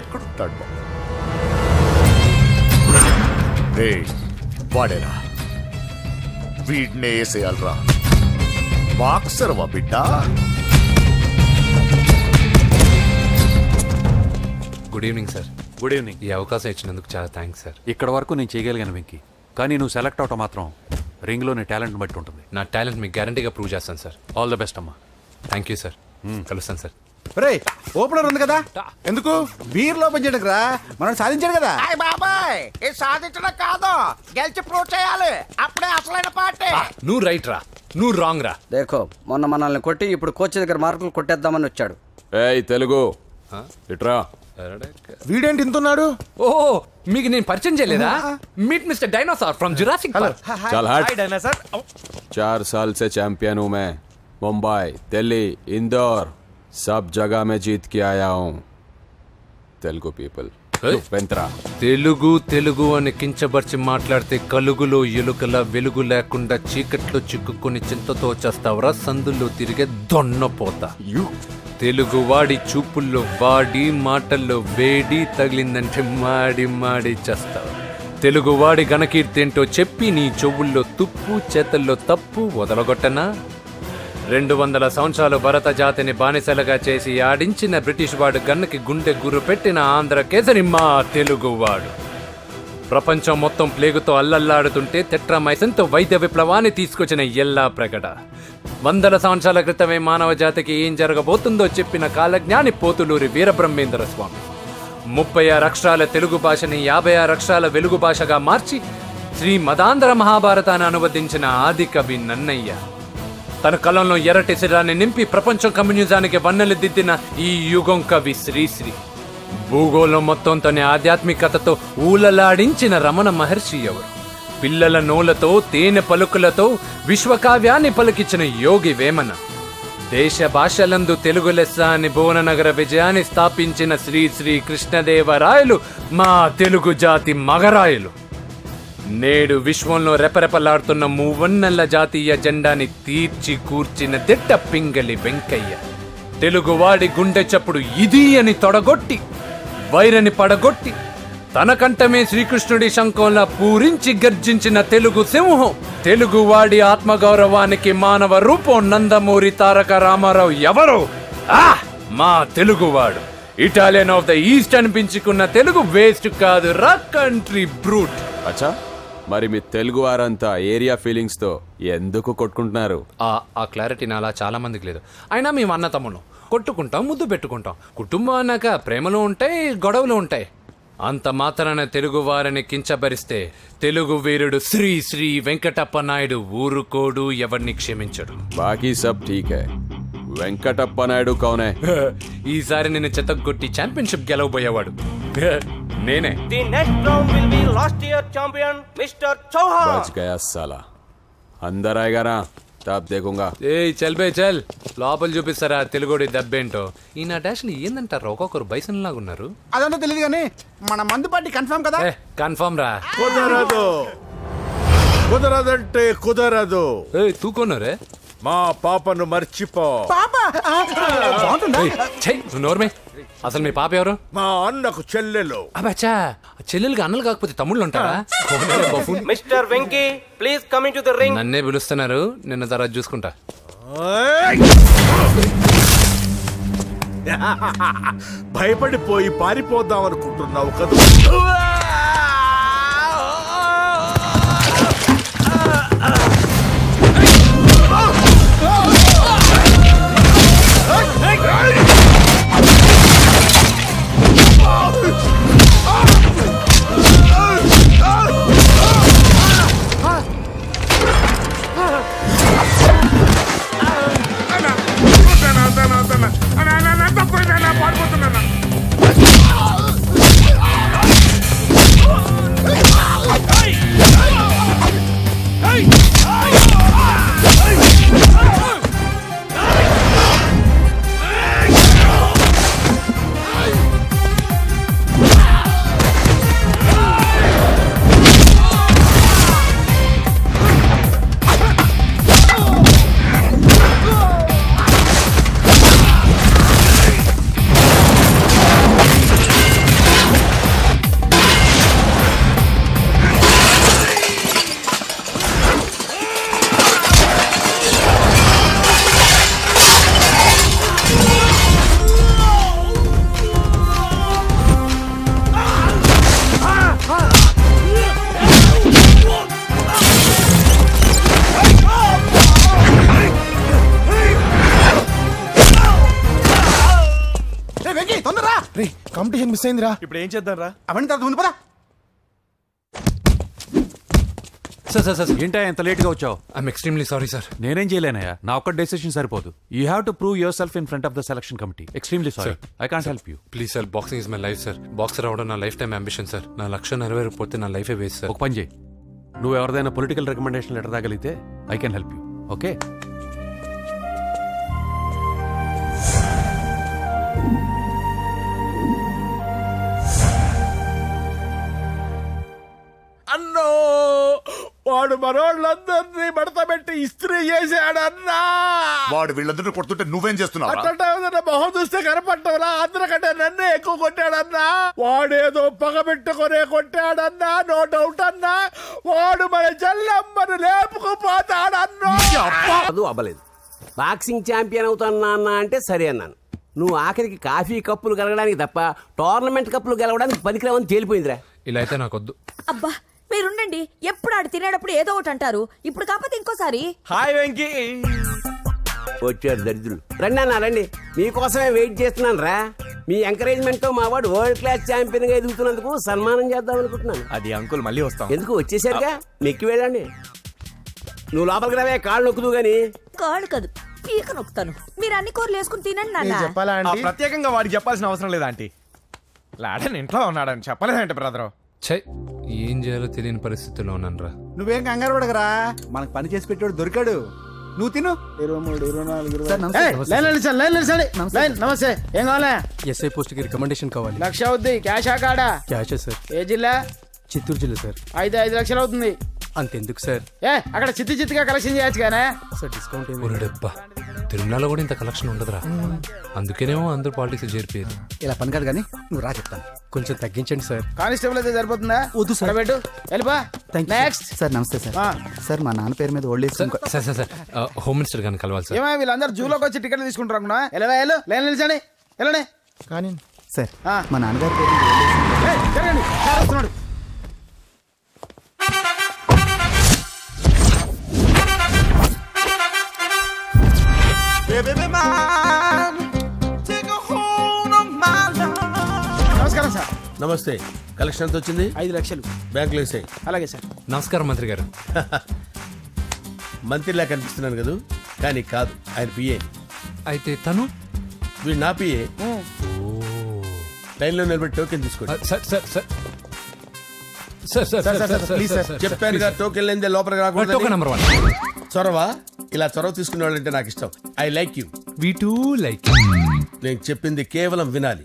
ఎక్కడుంటాడు బాబు? వాడేరా, వీడినే వేసేయాలరా. బాక్సర్వా బిడ్డ? Good evening sir. Good evening. ఈ అవకాశం ఇచ్చినందుకు చాలా థ్యాంక్స్ సార్. ఇక్కడ వరకు నేను చేయగలిగాను వెంకీ, కానీ నువ్వు సెలెక్ట్ అవటం మాత్రం రింగ్లో నీ టాలెంట్ బట్టి ఉంటుంది. నా టాలెంట్ మీకు గ్యారంటీగా ప్రూవ్ చేస్తాను సార్. ఆల్ ద బెస్ట్ అమ్మా. Thank you sir. కలుస్తాను సార్. రే ఓపెనర్ ఉంది కదా, ఎందుకు బీర్ ఓపెన్ చేయడానికి రా, మనం సాధించాడు కదా. బాబాయ్ ఇది సాధించడం కాదు, గెలిచి ప్రూవ్ చేయాలి, అప్పుడే అసలైన పార్టీ. నువ్వు రైట్ రా, నువ్వు రాంగ్ రా. దేఖో మొన్న మనల్ని కొట్టి ఇప్పుడు కోచ్ దగ్గర మార్కులు కొట్టేద్దామని వచ్చాడు. ఏయ్ తెలుగు ఇట్రా. వీడేంటి ఇంతున్నాడు? ఓహో మీకు నేను పరిచయం చేయలేదా? Meet mister dinosaur from Jurassic park. चल हट। 4 साल से चैंपियन हूँ मैं। मुंबई, दिल्ली, इंदौर सब जगह में जीत के आया हूँ। तेलुगु पीपल తెలుగు అని కించబర్చి మాట్లాడితే కలుగులో ఎలుకల వెలుగు లేకుండా చీకట్లో చిక్కుకొని చింతతో చేస్తావరా, సందుల్లో తిరిగే దొన్నపోతా. తెలుగువాడి చూపుల్లో వాడి మాటల్లో వేడి తగిలిందంటే మాడి మాడి చేస్తావు. తెలుగువాడి ఘనకీర్తేంటో చెప్పి నీ చెవుల్లో తుప్పు చేతల్లో తప్పు వదలగొట్టనా? 200 సంవత్సరాలు భరత జాతిని బానిసలుగా చేసి ఆడించిన బ్రిటిష్ వాడు గన్నకి గుండె గుర్రు పెట్టిన ఆంధ్ర కేసరి మా తెలుగువాడు. ప్రపంచం మొత్తం ప్లేగుతో అల్లల్లాడుతుంటే టెట్రామైసిన్తో వైద్య విప్లవాన్ని తీసుకొచ్చిన ఎల్లా ప్రగడ. 100 సంవత్సరాల క్రితమే మానవ జాతికి ఏం జరగబోతుందో చెప్పిన కాలజ్ఞాని పోతులూరి వీరబ్రహ్మేంద్ర స్వామి. 36 అక్షరాల తెలుగు భాషని 56 అక్షరాల వెలుగు భాషగా మార్చి శ్రీ మదాంధ్ర మహాభారతాన్ని అనువదించిన ఆది కవి నన్నయ్య. తన కలంలో ఎర్రటి శిరాన్ని నింపి ప్రపంచం కమ్యూనిజానికి వన్నెలు దిద్దిన ఈ యుగం కవి శ్రీశ్రీ. భూగోళం మొత్తం తన ఆధ్యాత్మికతతో ఊలలాడించిన రమణ మహర్షి ఎవరు? పిల్లల నోలతో తేనె పలుకులతో విశ్వకావ్యాన్ని పలికించిన యోగి వేమన. దేశ భాషలందు తెలుగు లెస్స అని భువననగర విజయాన్ని స్థాపించిన శ్రీ శ్రీ కృష్ణదేవరాయలు మా తెలుగు జాతి మగరాయలు. నేడు విశ్వంలో రెపరెపలాడుతున్న మూవన్నెల జాతీయ జెండాని తీర్చి కూర్చిన దిట్ట పింగళి వెంకయ్య. తెలుగువాడి గుండె చప్పుడు ఇది అని తొడగొట్టి వైరని పడగొట్టి తన కంఠమే శ్రీకృష్ణుడి శంఖంలా పూరించి గర్జించిన తెలుగు సింహం. తెలుగువాడి ఆత్మగౌరవానికి మానవ రూపం నందమూరి తారక రామారావు ఎవరు? మా తెలుగువాడు. ఇటాలియన్ ఆఫ్ ద ఈస్ట్ అనిపించుకున్న తెలుగు వేస్ట్ కాదు రా, కంట్రీ బ్రూట్. అచ్చా, మరి మీ తెలుగు వారంతా ఏరియా ఫీలింగ్స్ తో ఎందుకు కొట్టుకుంటున్నారు? ఆ క్లారిటీ నాలా చాలా మందికి లేదు. అయినా మేము అన్న తమ్మును కొట్టుకుంటాం, ముద్దు పెట్టుకుంటాం. కుటుంబం అన్నాక ప్రేమలు ఉంటాయి, గొడవలు ఉంటాయి. అంత మాత్రాన తెలుగు వారిని కించబరిస్తే తెలుగు వీరుడు శ్రీ శ్రీ వెంకటప్ప నాయుడు ఊరుకోడు, ఎవరిని క్షమించడు. బాకీ సబ్ ఠీక్ హై. వెంకటప్ప నాయుడు కౌనే? ఈసారి నేను చెత్తగొట్టి ఛాంపియన్షిప్ గెలవబోయేవాడు నేనే. The next round will be last year champion Mr. Chauhan. बच गया साला. अंदर आएगा ना तब देखूंगा. చల్ బే చల్, లోపల చూపిస్తారా తెలుగుడి దెబ్బేంటో. ఈ నా డాష్ ఏందంటారు, ఒక్కొక్కరు బైసన్ లాగా ఉన్నారు. అదంతా తెలియదు కానీ మన మందు పార్టీ కన్ఫర్మ్ కదా? కన్ఫర్మ్ రా. కుదరదు, కుదరదంటే కుదరదు. తూకోనరే మా పాపను మర్చిపో. నోర్మే, అసలు మీ పాప ఎవరు? మా అన్నకు చెల్లెలు. అబ్బా, చెల్లెలుగా అన్నలు కాకపోతే తమ్ముళ్ళు ఉంటారా? Mr. Venky, please come into the ring. నన్నే పిలుస్తున్నారు, నిన్న తర్వాత చూసుకుంటా. భయపడిపోయి పారిపోదాం అనుకుంటున్నావు కదా. కాంపిటీషన్ మిస్ అయిందిరా. ఇప్పుడు ఏం చేద్దాం రా? అవన్నీ తర్వాత ముందు పదా. సార్ ఏంటా ఎంత లేట్గా వచ్చావు? I'm extremely sorry sir. నేనేం చేయలేనయ్యా, నా ఒక్క డెసిషన్ సరిపోదు. You have to prove your self in front of the selection committee. Extremely sorry, I can't help you. Please sir, boxing is my life sir. Boxer అవడం నా life time ambition sir. నా లక్ష్యం నెరవేరకపోతే నా లైఫే waste sir. ఒక పని చేయి, నువ్వు ఎవరిదైనా పొలిటికల్ రికమెండేషన్ లెటర్ రాగలిగితే I can help you. Okay? అన్నో, వాడు మనోళ్ళందరినీ మడతబెట్టి ఇస్త్రీ చేశాడన్నా. వాడు వీళ్ళందరూ కొడుతుంటే నువ్వేం చేస్తున్నావు? అట్లా మొహం చూస్తే కనపట్టవురా, అందరికంటే నన్నే ఎక్కువ కొట్టాడన్నా. వాడేదో పగబెట్టుకునే కొట్టాడన్నా, నో డౌట్ అన్నా. వాడు మన చెల్లమ్మను లేపుకుపోతాడన్నా. అది అవ్వలేదు. బాక్సింగ్ ఛాంపియన్ అవుతానా అన్నా అంటే సరే అన్నాను. నువ్వు ఆఖరికి కాఫీ కప్పులు గెలవడానికి తప్ప టోర్నమెంట్ కప్పులు గెలవడానికి పనికిరావని తేలిపోయిందిరా. ఇలా అయితే నాకొద్దు. అబ్బా మీరుండండి, ఎప్పుడు ఆడు తినేటప్పుడు ఏదో ఒకటి అంటారు. ఇప్పుడు కాకపోతే ఇంకోసారి. హాయ్ వెంకీ. వచ్చారు దరిద్రులు. రండి అన్న రండి, మీకోసమే వెయిట్ చేస్తున్నాను రా. మీ ఎంకరేజ్మెంట్ తో మా వాడు వరల్డ్ క్లాస్ ఛాంపియన్ గా ఎదుగుతున్నందుకు సన్మానం చేద్దాం అనుకుంటున్నాను. అది అంకుల్ మళ్ళీ వస్తాం. ఎందుకు వచ్చేసరిగా మెక్కి వెళ్ళండి. నువ్వు లోపలికి రావే, కాళ్ళు నొక్కుదు గాని. కాళ్ళు కాదు, పీక నొక్కుతాను. మీరు అన్ని కూరలు వేసుకుని తినండి నాన్న. చెప్పాలా? ప్రత్యేకంగా వాడికి చెప్పాల్సిన అవసరం లేదా ఆంటీ? లాడన్ ఇంట్లో ఉన్నాడని చెప్పలేదంటే బ్రదరు. ఛై, ఏం చేయాలో తెలియని పరిస్థితిలో ఉన్నాను రా. నువ్వేం కంగారు పడగరా, మనకు పని చేసి పెట్టాడు దొరికాడు. నువ్వు తిను. 23, 24, నమస్తే. ఏం కావాలా? ఎస్ఐ పోస్ట్ కి రికమెండేషన్ కావాలి. 1,00,000 అవుద్ది. క్యాషా కాడా? Cash sir. ఏ జిల్లా? చిత్తూరు జిల్లా సార్. 5 లక్షలు అవుతుంది. అంతెందుకు సార్? అక్కడ చిత్తిగా కలెక్షన్ చేయొచ్చు కానీ సార్. డిస్కౌంట్ డబ్బా, తిరుమలలో కూడా ఇంత కలెక్షన్ ఉండదురా. అందుకేనేమో అందరూ పాలిటిక్స్ చేరిపోయారు. ఇలా పని కాదు కానీ నువ్వు రా చెప్తాను. కొంచెం తగ్గించండి సార్. కానిస్టేబుల్ అయితే సరిపోతుందా? వద్దు సార్. పెట్టు వెళ్ళిపా. Next sir. నమస్తే సార్. సార్ మా నాన్న పేరు మీద old age. Sir sir sir home minister గారిని కలవాలి సార్. ఏమో వీళ్ళందరూ జూలోకి వచ్చి టికెట్లు తీసుకుంటారు అనుకున్నా. లైన్ నిలిచండి, వెళ్ళండి. కానీ సార్ మా నాన్నగారి పేరు జరగండి, వస్తున్నాడు. నమస్కారం సార్. నమస్తే. కలెక్షన్ ఎంత వచ్చింది? 5 లక్షలు. బ్యాంకులో వేసాయి. అలాగే సార్. నమస్కారం మంత్రి గారు. మంత్రిలా కనిపిస్తున్నాను కదా, కానీ కాదు, ఆయన పిఏ. అయితే తను వీడు నా పిఏ. లైన్లో నిలబెట్టి టోకెన్ తీసుకోండి. చెప్పానుగా, టోకెన్ లేదే లోపలికి రాకూడదు. Token number 1. చొరవ. ఇలా చొరవ తీసుకునే వాళ్ళంటే నాకు ఇష్టం. I like you. We two like. నేను చెప్పింది కేవలం వినాలి,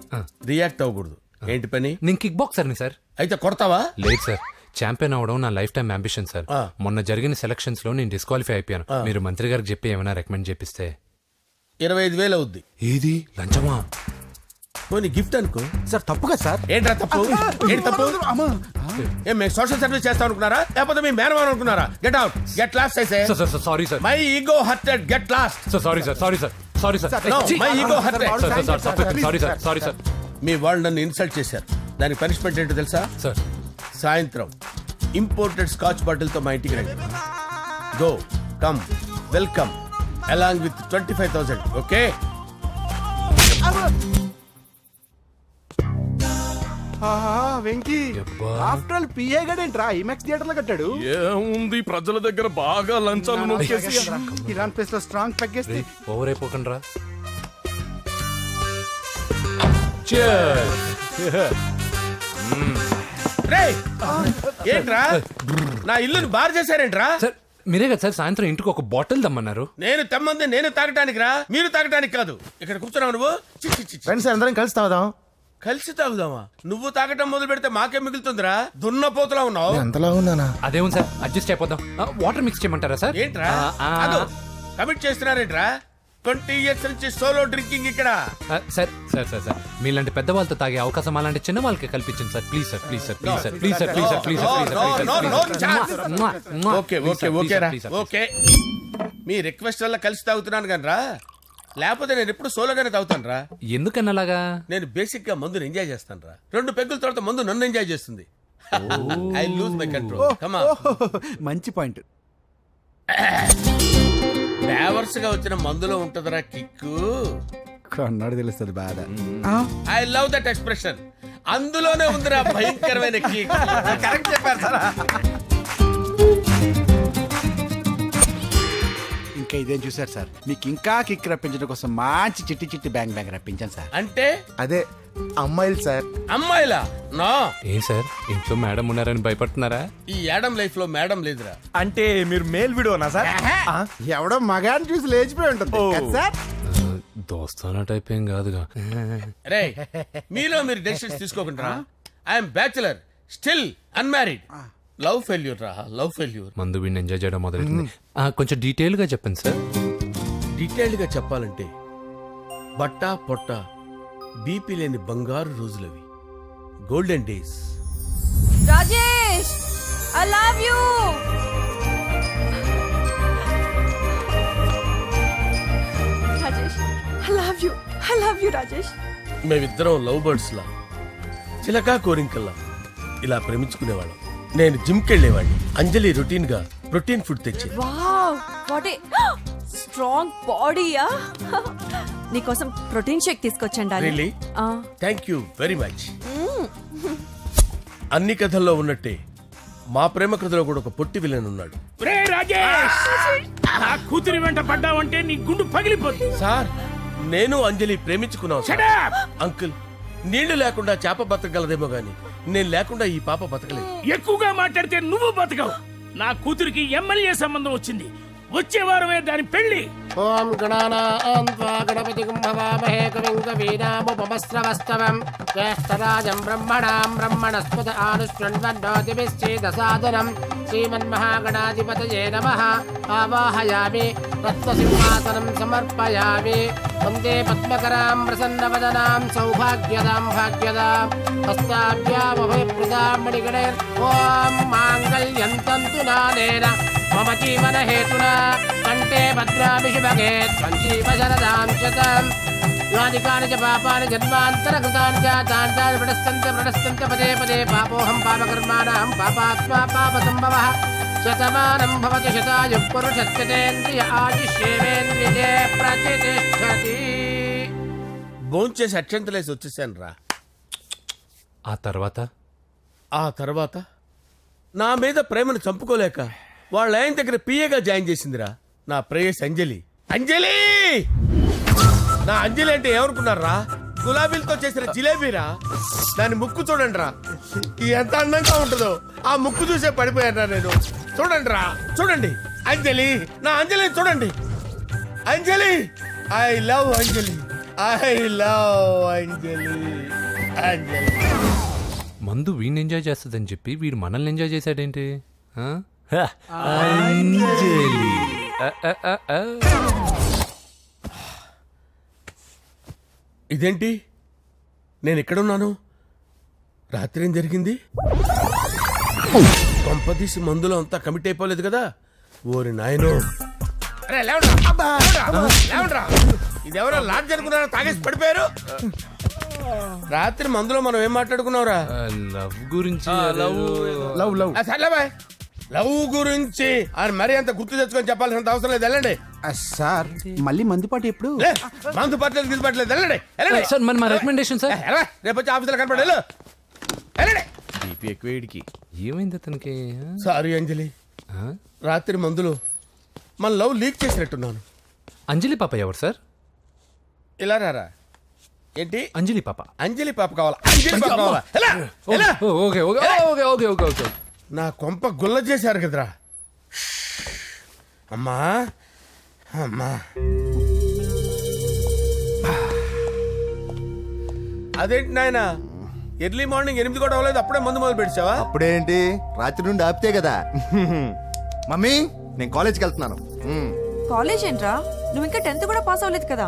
రియాక్ట్ అవ్వకూడదు. ఏంటి పని? నేను కిక్ బాక్సర్ని సార్. అయితే కొడతావా? లేదు సార్, ఛాంపియన్ అవడం నా లైఫ్ టైం అంబిషన్ సార్. మొన్న జరిగిన సెలక్షన్స్ లో నేను డిస్క్వాలిఫై అయిపోయాను. మీరు మంత్రి గారికి చెప్పి ఏమైనా రికమెండ్ చేపిస్తే. 25,000 అవుద్ది. ఏది లంచమా? పోనీ గిఫ్ట్ అనుకో సార్. తప్పుగా సార్. ఏంట్రా తప్పు? ఏంటి తప్పు? ఏం మేము సోషల్ సర్వీస్ చేస్తాం అనుకున్నారా, లేకపోతే మీ మేనమాన్ అనుకున్నారా? Get out, get lost. Sorry sir. My ego hurted, get lost. Sorry sir. Sorry sir sorry sir మీ వాళ్ళు నన్ను ఇన్సల్ట్ చేశారు. దానికి పనిష్మెంట్ ఏంటో తెలుసా? సార్ సాయంత్రం ఇంపోర్టెడ్ స్కాచ్ బాటిల్ తో మా ఇంటికి రండి. Go come welcome along with 25,000. Okay? Venky after all PA గడేంట్రా ఇమెక్స్ థియేటర్ లో కట్టాడు. ఏముంది ప్రజల దగ్గర బాగా లంచాలు నొక్కేసి ఇరాన్ ప్లేస్ లో స్ట్రాంగ్ తగ్గేస్తే ఓవర్ అయిపోకండి రా. ఏంట్రా నా ఇల్లుని బార్ చేశారేంట్రా? సార్ మీరే కదా సార్ సాయంత్రం ఇంటికి ఒక బాటిల్ దమ్మన్నారు. నేను తెమ్మంది నేను తాగటానికి రా, మీరు తాగటానికి కాదు. ఇక్కడ కూర్చున్నావు నువ్వు. ఫ్రెండ్స్ అందరం కలిసి తాగుదాం. కలిసి తాగుదామా? నువ్వు తాగటం మొదలు పెడితే మాకే మిగులుతుందిరా. దున్నపోతులా ఉన్నావు. ఎంతలా ఉన్నానా? అదేముంది సార్ అడ్జస్ట్ అయిపోదాం. వాటర్ మిక్స్ చేయమంటారా సార్? ఏంట్రా కమిట్ చేస్తున్నారేంట్రా? 20 years నుంచి సోలో డ్రింకింగ్ ఇక్కడ. సార్ సార్ సార్ సార్ మీలాంటి పెద్ద వాళ్ళతో తాగే అవకాశం అలాంటి చిన్న వాళ్ళకి కల్పించండి sir. Please sir please sir please sir please sir please sir please sir. Okay okay okay రా ఓకే. మీ రిక్వెస్ట్ వల్ల కలిసి తాగుతున్నాను కానీ రా, లేకపోతే నేను ఎప్పుడు సోలోగానే తాగుతాను రా. ఎందుకన్నా అలాగా? నేను బేసిక్ గా మందుని ఎంజాయ్ చేస్తాను రా. 2 పెగ్గుల తర్వాత మందు నన్ను ఎంజాయ్ చేస్తుంది. I lose my control. Come on. మంచి పాయింట్. ఫ్లేవర్స్ గా వచ్చిన మందులో ఉంటదరా కిక్కు. కన్నాడు తెలుస్తుంది బాధ. I love that expression. అందులోనే ఉందిరా భయంకరమైన కిక్. కరెక్ట్ చెప్పారు సార్. ఇంకా ఇదేం చూసారు సార్, మీకు ఇంకా కిక్ రప్పించడం కోసం మంచి చిట్టి చిట్టి బ్యాంగ్ బ్యాంగ్ రప్పించాను సార్. అంటే అదే అమ్మాయిలు సార్. అమ్మాయిలా? నా ఏం సార్ ఇంట్లో మేడం ఉన్నారని భయపడుతున్నారా? ఈ యాడమ్ లైఫ్ లో మేడం లేదురా. అంటే మీరు మేల్ వీడియోనా సార్? ఎవడో మగాన్ని చూసి లేచిపోయి ఉంటుంది సార్. దోస్తానా టైప్ ఏం కాదుగా. రే మీలో మీరు డెసిషన్స్ తీసుకోకుండా. I'm bachelor still unmarried. Love failure రా, లవ్ ఫెయిల్యూర్. మందు వీడిని ఎంజాయ్ చేయడం మొదలైంది. కొంచెం డీటెయిల్ గా చెప్పండి సార్. డీటెయిల్డ్ గా చెప్పాలంటే బట్టా పొట్ట బీపీ లేని బంగారు రోజులవి, golden days. Rajesh I love you. Rajesh I love you. I love you Rajesh. మేమిద్దరం లవ్ బర్డ్స్ లా, చిలకా కోరింకల్లా ఇలా ప్రేమించుకునేవాళ్ళం. నేను జిమ్కి వెళ్ళేవాడిని. అంజలి రొటీన్ గా ప్రోటీన్ ఫుడ్ తెచ్చి. వావ్ వాట్ ఏ స్ట్రాంగ్ బాడీయా. నీకోసం ప్రోటీన్ షేక్ తీసుకొచ్చండి. Really? Thank you very much. అన్ని కథల్లో ఉన్నట్టే మా ప్రేమ కథలో కూడా ఒక పొట్టి విలన్ ఉన్నాడు. కూతురి వెంట పడ్డావంటే నీ గుండు పగిలిపోతుంది. సార్ నేను అంజలి ప్రేమించుకున్నావు. అంకుల్ నీళ్లు లేకుండా చేప బతకగలదేమో గాని నేను లేకుండా ఈ పాప బతకలేదు. ఎక్కువగా మాట్లాడితే నువ్వు బతకవు. నా కూతురికి ఎమ్మెల్యే సంబంధం వచ్చింది. వచ్చే వారమే దాని పెళ్లి. ఓం గణపతి కుంభవామహే కవిం కవీనాముపమస్రవస్తవం జ్యేష్ఠరాజం బ్రహ్మణాం బ్రహ్మణస్పద ఆనుష్ణ్వన్నోతిభిశ్చేదసాదనం శ్రీమన్మహాగణాధిపతయే నమః. ఆవాహయామి తత్వసింహాసనం సమర్పయామి. వందే పద్మకరాం ప్రసన్నవదనాం సౌభాగ్యదాం భాగ్యదాం హస్తాభ్యామభయప్రదాం మణిగణైర్. ఓం మాంగళ్యం తంతు నానేన మమ జీవన హేతునా కంటే భద్రామి శుభగే సంజీవ శరదాం శతం. యాని కాని చ పాపాని జన్మాంతరకృతాని తాని ప్రణశ్యంత పదే పదే పాపోహం పాపకర్మాణం పాపాత్మా పాపసంభవః. శతమానం భవతి శతాయు పురుషస్యేంద్రియ ఆయుష్యేంద్రియే ప్రతిష్టతి. భోంచేసి అక్షంతలేసి వచ్చేసాను రా. ఆ తర్వాత నా మీద ప్రేమను చంపుకోలేక వాళ్ళ ఆయన దగ్గర పిఏగా జాయిన్ చేసిందిరా నా ప్రేయస్ అంజలి. అంజలి నా అంజలి అంటే ఏమనుకున్నారా? గులాబీలతో చేసిన జిలేబీరా. దాని ముక్కు చూడండి రా ఎంత అందంగా ఉంటుందో. ఆ ముక్కు చూసే పడిపోయాను నేను. చూడండి రా చూడండి అంజలి, నా అంజలిని చూడండి. Anjali I love Anjali, I love Anjali. Anjali మందు వీడిని ఎంజాయ్ చేస్తుందని చెప్పి వీడు మనల్ని ఎంజాయ్ చేశాడేంటి? ఇదేంటి నేను ఎక్కడున్నాను? రాత్రి ఏం జరిగింది? కొంపదీసి మందులో అంతా కమిట్ అయిపోలేదు కదా? ఓరి నాయనో. ఇది ఎవరో లాడ్జ్ అనుకున్నారా? తాగేసి పడిపోయారు. రాత్రి మందులో మనం ఏం మాట్లాడుకున్నావురా? లవ్ గురించి. లవ్ గురించి మరి అంత గుర్తు తెచ్చుకొని చెప్పాల్సినంత అవసరం లేదు. వెళ్ళండి సార్. మళ్ళీ మందుపాటి ఎప్పుడు? మందు పట్టలేదు గిల్పట్లేదు. వెళ్ళండి సార్. మరి మా రికమెండేషన్ సార్. రేపు వచ్చి ఆఫీసులో కనపడి వెళ్ళండి. బీపీ ఎక్కువ వీడికి. ఏమైంది అతనికి? సారీ అంజలి, రాత్రి మందులో మన లవ్ లీక్ చేసినట్టున్నాను. అంజలి పాప ఎవరు సార్? ఇలా రారా. ఏంటి? అంజలి పాప. అంజలి పాప కావాలా? అంజలి పాప కావాలా? Okay okay okay okay okay okay. నా కొంప గుల్ల చేశారు కదరా. అమ్మా అమ్మా, అదేంటి నాయన ఎర్లీ మార్నింగ్ 8 కూడా అవ్వలేదు, అప్పుడే మందు మొదలు పెడిచావా? అప్పుడేంటి, రాత్రి నుండి ఆపితే కదా. మమ్మీ నేను కాలేజ్కి వెళ్తున్నాను. కాలేజ్ ఏంట్రా? నువ్వు ఇంకా 10th కూడా పాస్ అవ్వలేదు కదా.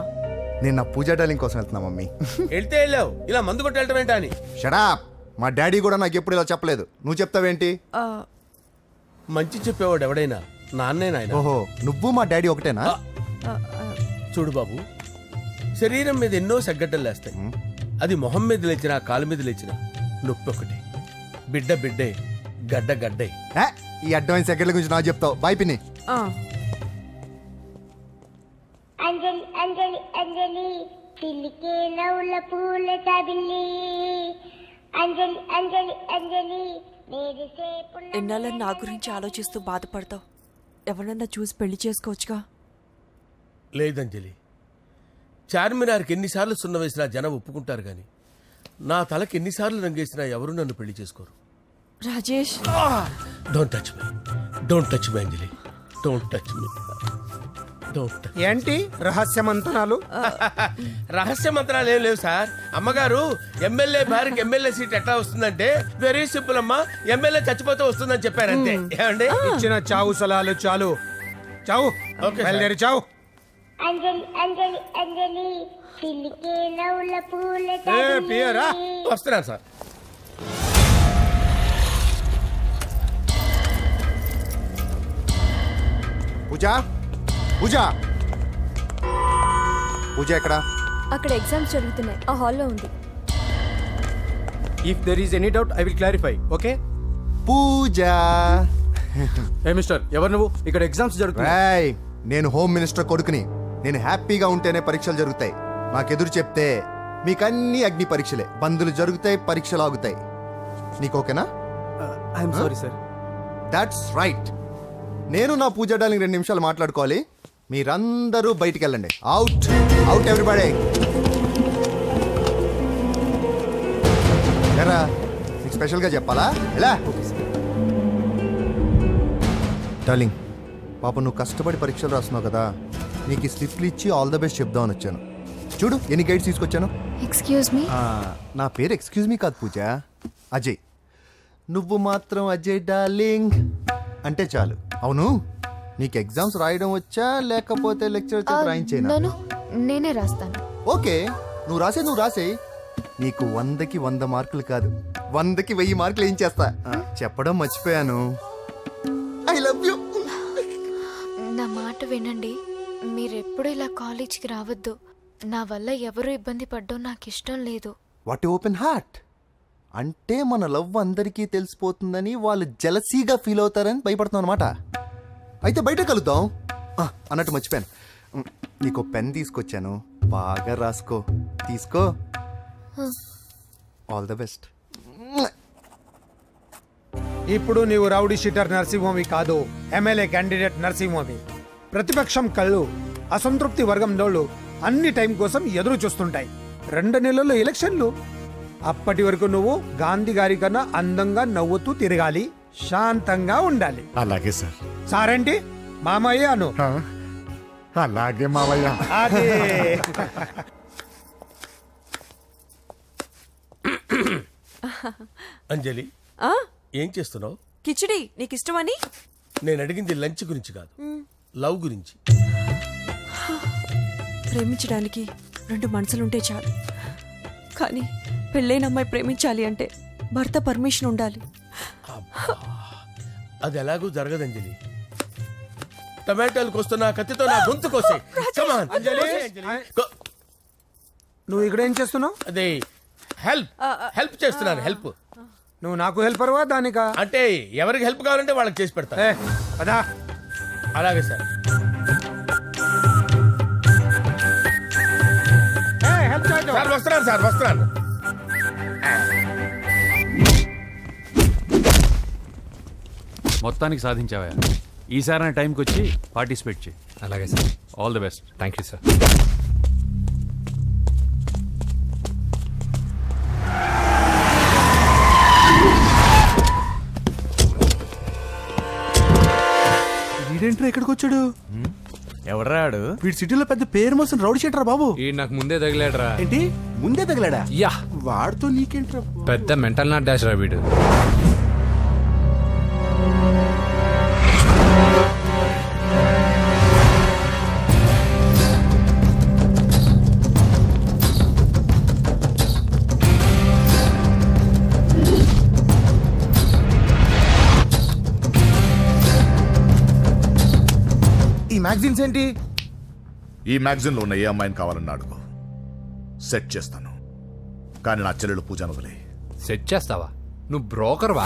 నేను నా పూజా డాలింగ్ కోసం వెళ్తున్నా మమ్మీ. వెళ్తే వెళ్ళావు, ఇలా మందు కొట్టి వెళ్ళటం ఏంటా అని. షడాప్. మా డాడీ కూడా నాకు ఎప్పుడు ఇలా చెప్పలేదు. నువ్వు చెప్తావేంటి? మంచి చెప్పేవాడు ఎవడైనా నాన్నే నాయన. ఓహో, నువ్వు మా డాడీ ఒకటేనా? చూడు బాబు, శరీరం మీద ఎన్నో సగ్గడ్డలు లేస్తాయి. అది మొహం మీద లేచినా కాలు మీద లేచినా నొప్పి ఒకటి. బిడ్డ బిడ్డే, గడ్డ గడ్డే. ఈ అడ్వాన్స్ సెకండ్ల గురించి నాకు చెప్తావు. బాయ్ పిన్ని. అంజలి అంజలి అంజలి పిల్లికే నవ్వుల పూల తబిల్లి. అంజలి అంజలి అంజలి ఎన్నాళ్ళ నా గురించి ఆలోచిస్తూ బాధపడతావు. ఎవరన్నా చూసి పెళ్లి చేసుకోవచ్చుగా. లేదంజలి, చార్మినార్కి ఎన్నిసార్లు సున్న వేసినా జనం ఒప్పుకుంటారు గాని నా తలకి ఎన్నిసార్లు రంగేసినా ఎవరు నన్ను పెళ్లి చేసుకోరు. Rajesh, don't touch me, don't touch me Anjali, don't touch me. ఏంటి రహస్య మంత్రాలు? రహస్య మంత్రాలు ఏం లేవు సార్. అమ్మగారు ఎమ్మెల్యే భార్యకి ఎమ్మెల్యే సీట్ ఎట్లా వస్తుందంటే వెరీ సింపుల్ అమ్మా, ఎమ్మెల్యే చచ్చిపోతే వస్తుందని చెప్పారంతే. ఏమండి? ఇచ్చిన చావు సలాలు చాలు. చావు. బయలుదేరి చావు. అంజలి అంజలి అంజలి పిల్లికే నవ్వుల పూల తబిల్లి. వస్తున్నాను సార్. పూజ పూజ పూజ ఎక్కడ? అక్కడ ఎగ్జామ్స్ జరుగుతున్నాయి, ఆ హాల్లో ఉంది. If there is any doubt I will clarify. Okay? Pooja. ఏ మిస్టర్, ఎవరు నువ్వు? ఇక్కడ ఎగ్జామ్స్ జరుగుతున్నాయి. నేను హోమ్ మినిస్టర్ కొడుకుని. నేను హ్యాపీగా ఉంటేనే పరీక్షలు జరుగుతాయి. నాకెదురు చెప్తే మీకన్నీ అగ్ని పరీక్షలే. బందులు జరుగుతాయి, పరీక్షలు ఆగుతాయి. నీకు ఓకేనా? I'm sorry sir. That's right. నేను నా పూజ డాలింగ్ 2 నిమిషాలు మాట్లాడుకోవాలి. మీరందరూ బయటికి వెళ్ళండి. Out out everybody. ఎరా, నీకు స్పెషల్గా చెప్పాలా? ఎలా డార్లింగ్, పాప నువ్వు కష్టపడి పరీక్షలు రాస్తున్నావు కదా, నీకు ఈ స్లిప్లు ఇచ్చి ఆల్ ద బెస్ట్ చెప్దామని వచ్చాను. చూడు ఎన్ని గైడ్స్ తీసుకొచ్చాను. Excuse me. నా పేరు ఎక్స్క్యూజ్ మీ కాదు పూజ, అజయ్. నువ్వు మాత్రం అజయ్ డార్లింగ్ అంటే చాలు. అవును, నీకు ఎగ్జామ్స్ రాయడం వచ్చా లేకపోతే లెక్చర్ రాయించేనా? నేనే రాస్తాను. ఓకే, నువ్వు రాసే. నీకు 100కి 100 మార్కులు కాదు, 100కి 1000 మార్కులు ఏం చేస్తా. చెప్పడం మర్చిపోయాను, ఐ లవ్ యూ. నా మాట వినండి, మీరెప్పుడు ఇలా కాలేజ్కి రావద్దు. నా వల్ల ఎవరు ఇబ్బంది పడ్డం నాకు ఇష్టం లేదు. What open heart. అంటే మన లవ్ అందరికీ తెలిసిపోతుందని వాళ్ళు జలసీగా ఫీల్ అవుతారని భయపడుతున్నాం అనమాట. అయితే బయట కలుద్దాం. అన్నట్టు మర్చిపోయాను, నీకు పెన్ తీసుకొచ్చాను, బాగా రాసుకో. తీసుకో. All the best. ఇప్పుడు నీవు రౌడీ షీటర్ నరసింహమి కాదు, ఎమ్మెల్యే క్యాండిడేట్ నరసింహమి. ప్రతిపక్షం కళ్ళు, అసంతృప్తి వర్గం నోళ్ళు అన్ని టైం కోసం ఎదురు చూస్తుంటాయి. 2 నెలల్లో ఎలక్షన్లు. అప్పటి వరకు నువ్వు గాంధీ గారి కన్నా అందంగా నవ్వుతూ తిరగాలి, శాంతంగా ఉండాలి. అలాగే సార్. సారేంటి మామయ్య అను. అలాగే మామయ్య. అంజలి, ఏం చేస్తున్నావు? కిచిడి నీకు ఇష్టమని. నేను అడిగింది లంచ్ గురించి కాదు, లవ్ గురించి. ప్రేమించడానికి 2 మనసులుంటే చాలు, కానీ పెళ్ళైన అమ్మాయి ప్రేమించాలి అంటే భర్త పర్మిషన్ ఉండాలి. అది ఎలాగూ జరగదు అంజలి. టమాటాలు కోస్తున్నా కత్తితో నా గొంతు కోసే. Come on. నువ్వు ఇక్కడ ఏం చేస్తున్నావు? అదే హెల్ప్ చేస్తున్నాను. హెల్ప్. నువ్వు నాకు హెల్పర్వా దానికా? అంటే ఎవరికి హెల్ప్ కావాలంటే వాళ్ళకి చేసి పెడతా. అదా అలాగే సార్. సార్ వస్తున్నాను సార్, వస్తున్నాను. మొత్తానికి సాధించావా? ఈసారి టైంకి వచ్చి పార్టిసిపేట్ చేయి. అలాగే sir. All the best. Thank you sir. వీడేంట్రా ఎక్కడికి వచ్చాడు? ఎవడ్రాడు? వీడి సిటీలో పెద్ద పేరు మోసిన రౌడీ షీటరా బాబు. ఈ నాకు ముందే తగిలాడరా. ఏంటి ముందే తగిలాడా? యా. వాడితో నీకేంట్రా? పెద్ద మెంటల్ నాట్ డాష్ రా వీడు. ఈ మ్యాగజైన్స్ ఏంటి? ఈ మ్యాగజైన్ లో ఉన్న ఏ అమ్మాయిని కావాలన్నా అడుగు, సెట్ చేస్తాను. కానీ నా చెల్లెలు పూజను వదిలే. సెట్ చేస్తావా? నువ్వు బ్రోకర్వా?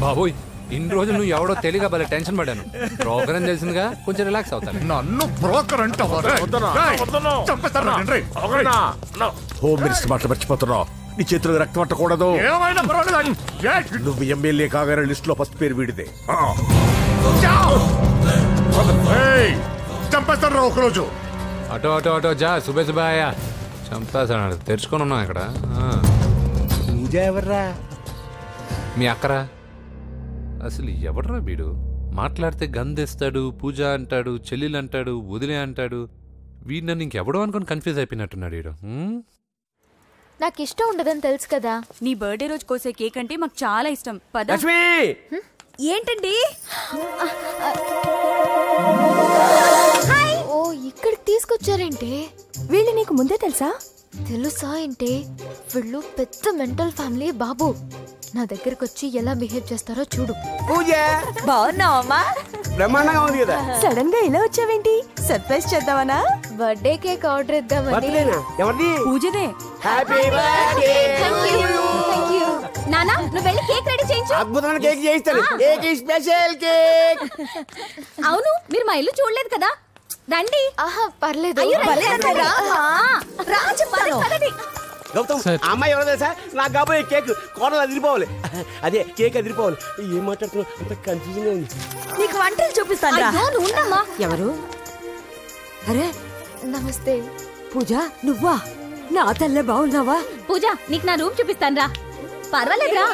బాబోయ్, ఇన్ని రోజులు నువ్వు ఎవడో తెలియక భలే టెన్షన్ పడ్డాను. బ్రోకర్ అని తెలిసిందిగా కొంచెం రిలాక్స్ అవుతాను. నన్ను బ్రోకర్ అంటావా? హోమ్ మినిస్టర్ మాట మర్చిపోతున్నావు. నీ చేతులకు రక్తం పట్టకూడదు. నువ్వు ఎమ్మెల్యే కాగానే లిస్ట్ లో ఫస్ట్ పేరు వీడిదే. చంపేస్తాను ఒకరోజు. అటో అటో అటో జా. సుబే సుబాయా చంపేస్తాడు. తెరుచుకొని ఉన్నాం ఇక్కడ. పూజ ఎవర్రా? మీ అక్కరా? అసలు ఎవడరా వీడు? మాట్లాడితే గంధేస్తాడు, పూజ అంటాడు, చెల్లెలు అంటాడు, వదిలే అంటాడు. వీడు నన్ను ఇంకెవడో అనుకుని కన్ఫ్యూజ్ అయిపోయినట్టున్నాడు వీడు. నాకు ఇష్టం ఉండదని తెలుసు కదా. నీ బర్త్డే రోజు కోసే కేక్ అంటే మాకు చాలా ఇష్టం. పద. ఏంటండి? ఓ ఇక్కడికి తీసుకొచ్చారేంటే? వీళ్ళు నీకు ముందే తెలుసా? తెలుసా ఏంటే? వీళ్ళు పెద్ద మెంటల్ ఫ్యామిలీ బాబు. నా దగ్గరకు వచ్చి ఎలా బిహేవ్ చేస్తారో చూడు. పూజ బాగున్నావమ్మా? బ్రహ్మాండంగా ఉంది కదా. సడన్ గా ఇలా వచ్చావేంటి? సర్ప్రైజ్ చేద్దామనా? బర్త్డే కేక్ ఆర్డర్ ఇద్దామని. బర్త్డేనా? ఎవరిది? పూజదే. Happy birthday. Thank you. నానా నువ్వు వెళ్ళి కేక్ రెడీ చేయించు. అద్భుతమైన కేక్ చేయిస్తాను. Cake special cake. అవును, మీరు మా ఇల్లు చూడలేదు కదా. రండి. ఆహా పర్లేదు. గౌతమ్, ఆ అమ్మాయి ఎవరో తెలుసా? నాకు కాబోయే కేక్ కోడలు అదిరిపోవాలి. అదే కేక్ అదిరిపోవాలి. ఏం మాట్లాడుతున్నావు? అంత కన్ఫ్యూజన్ ఉంది. నీకు వంటలు చూపిస్తాను. ఎవరు? అరే నమస్తే. పూజ నువ్వా? నా తల్లే బాగున్నావా? పూజ నీకు నా రూమ్ చూపిస్తాను రా. పర్వాలేదురా.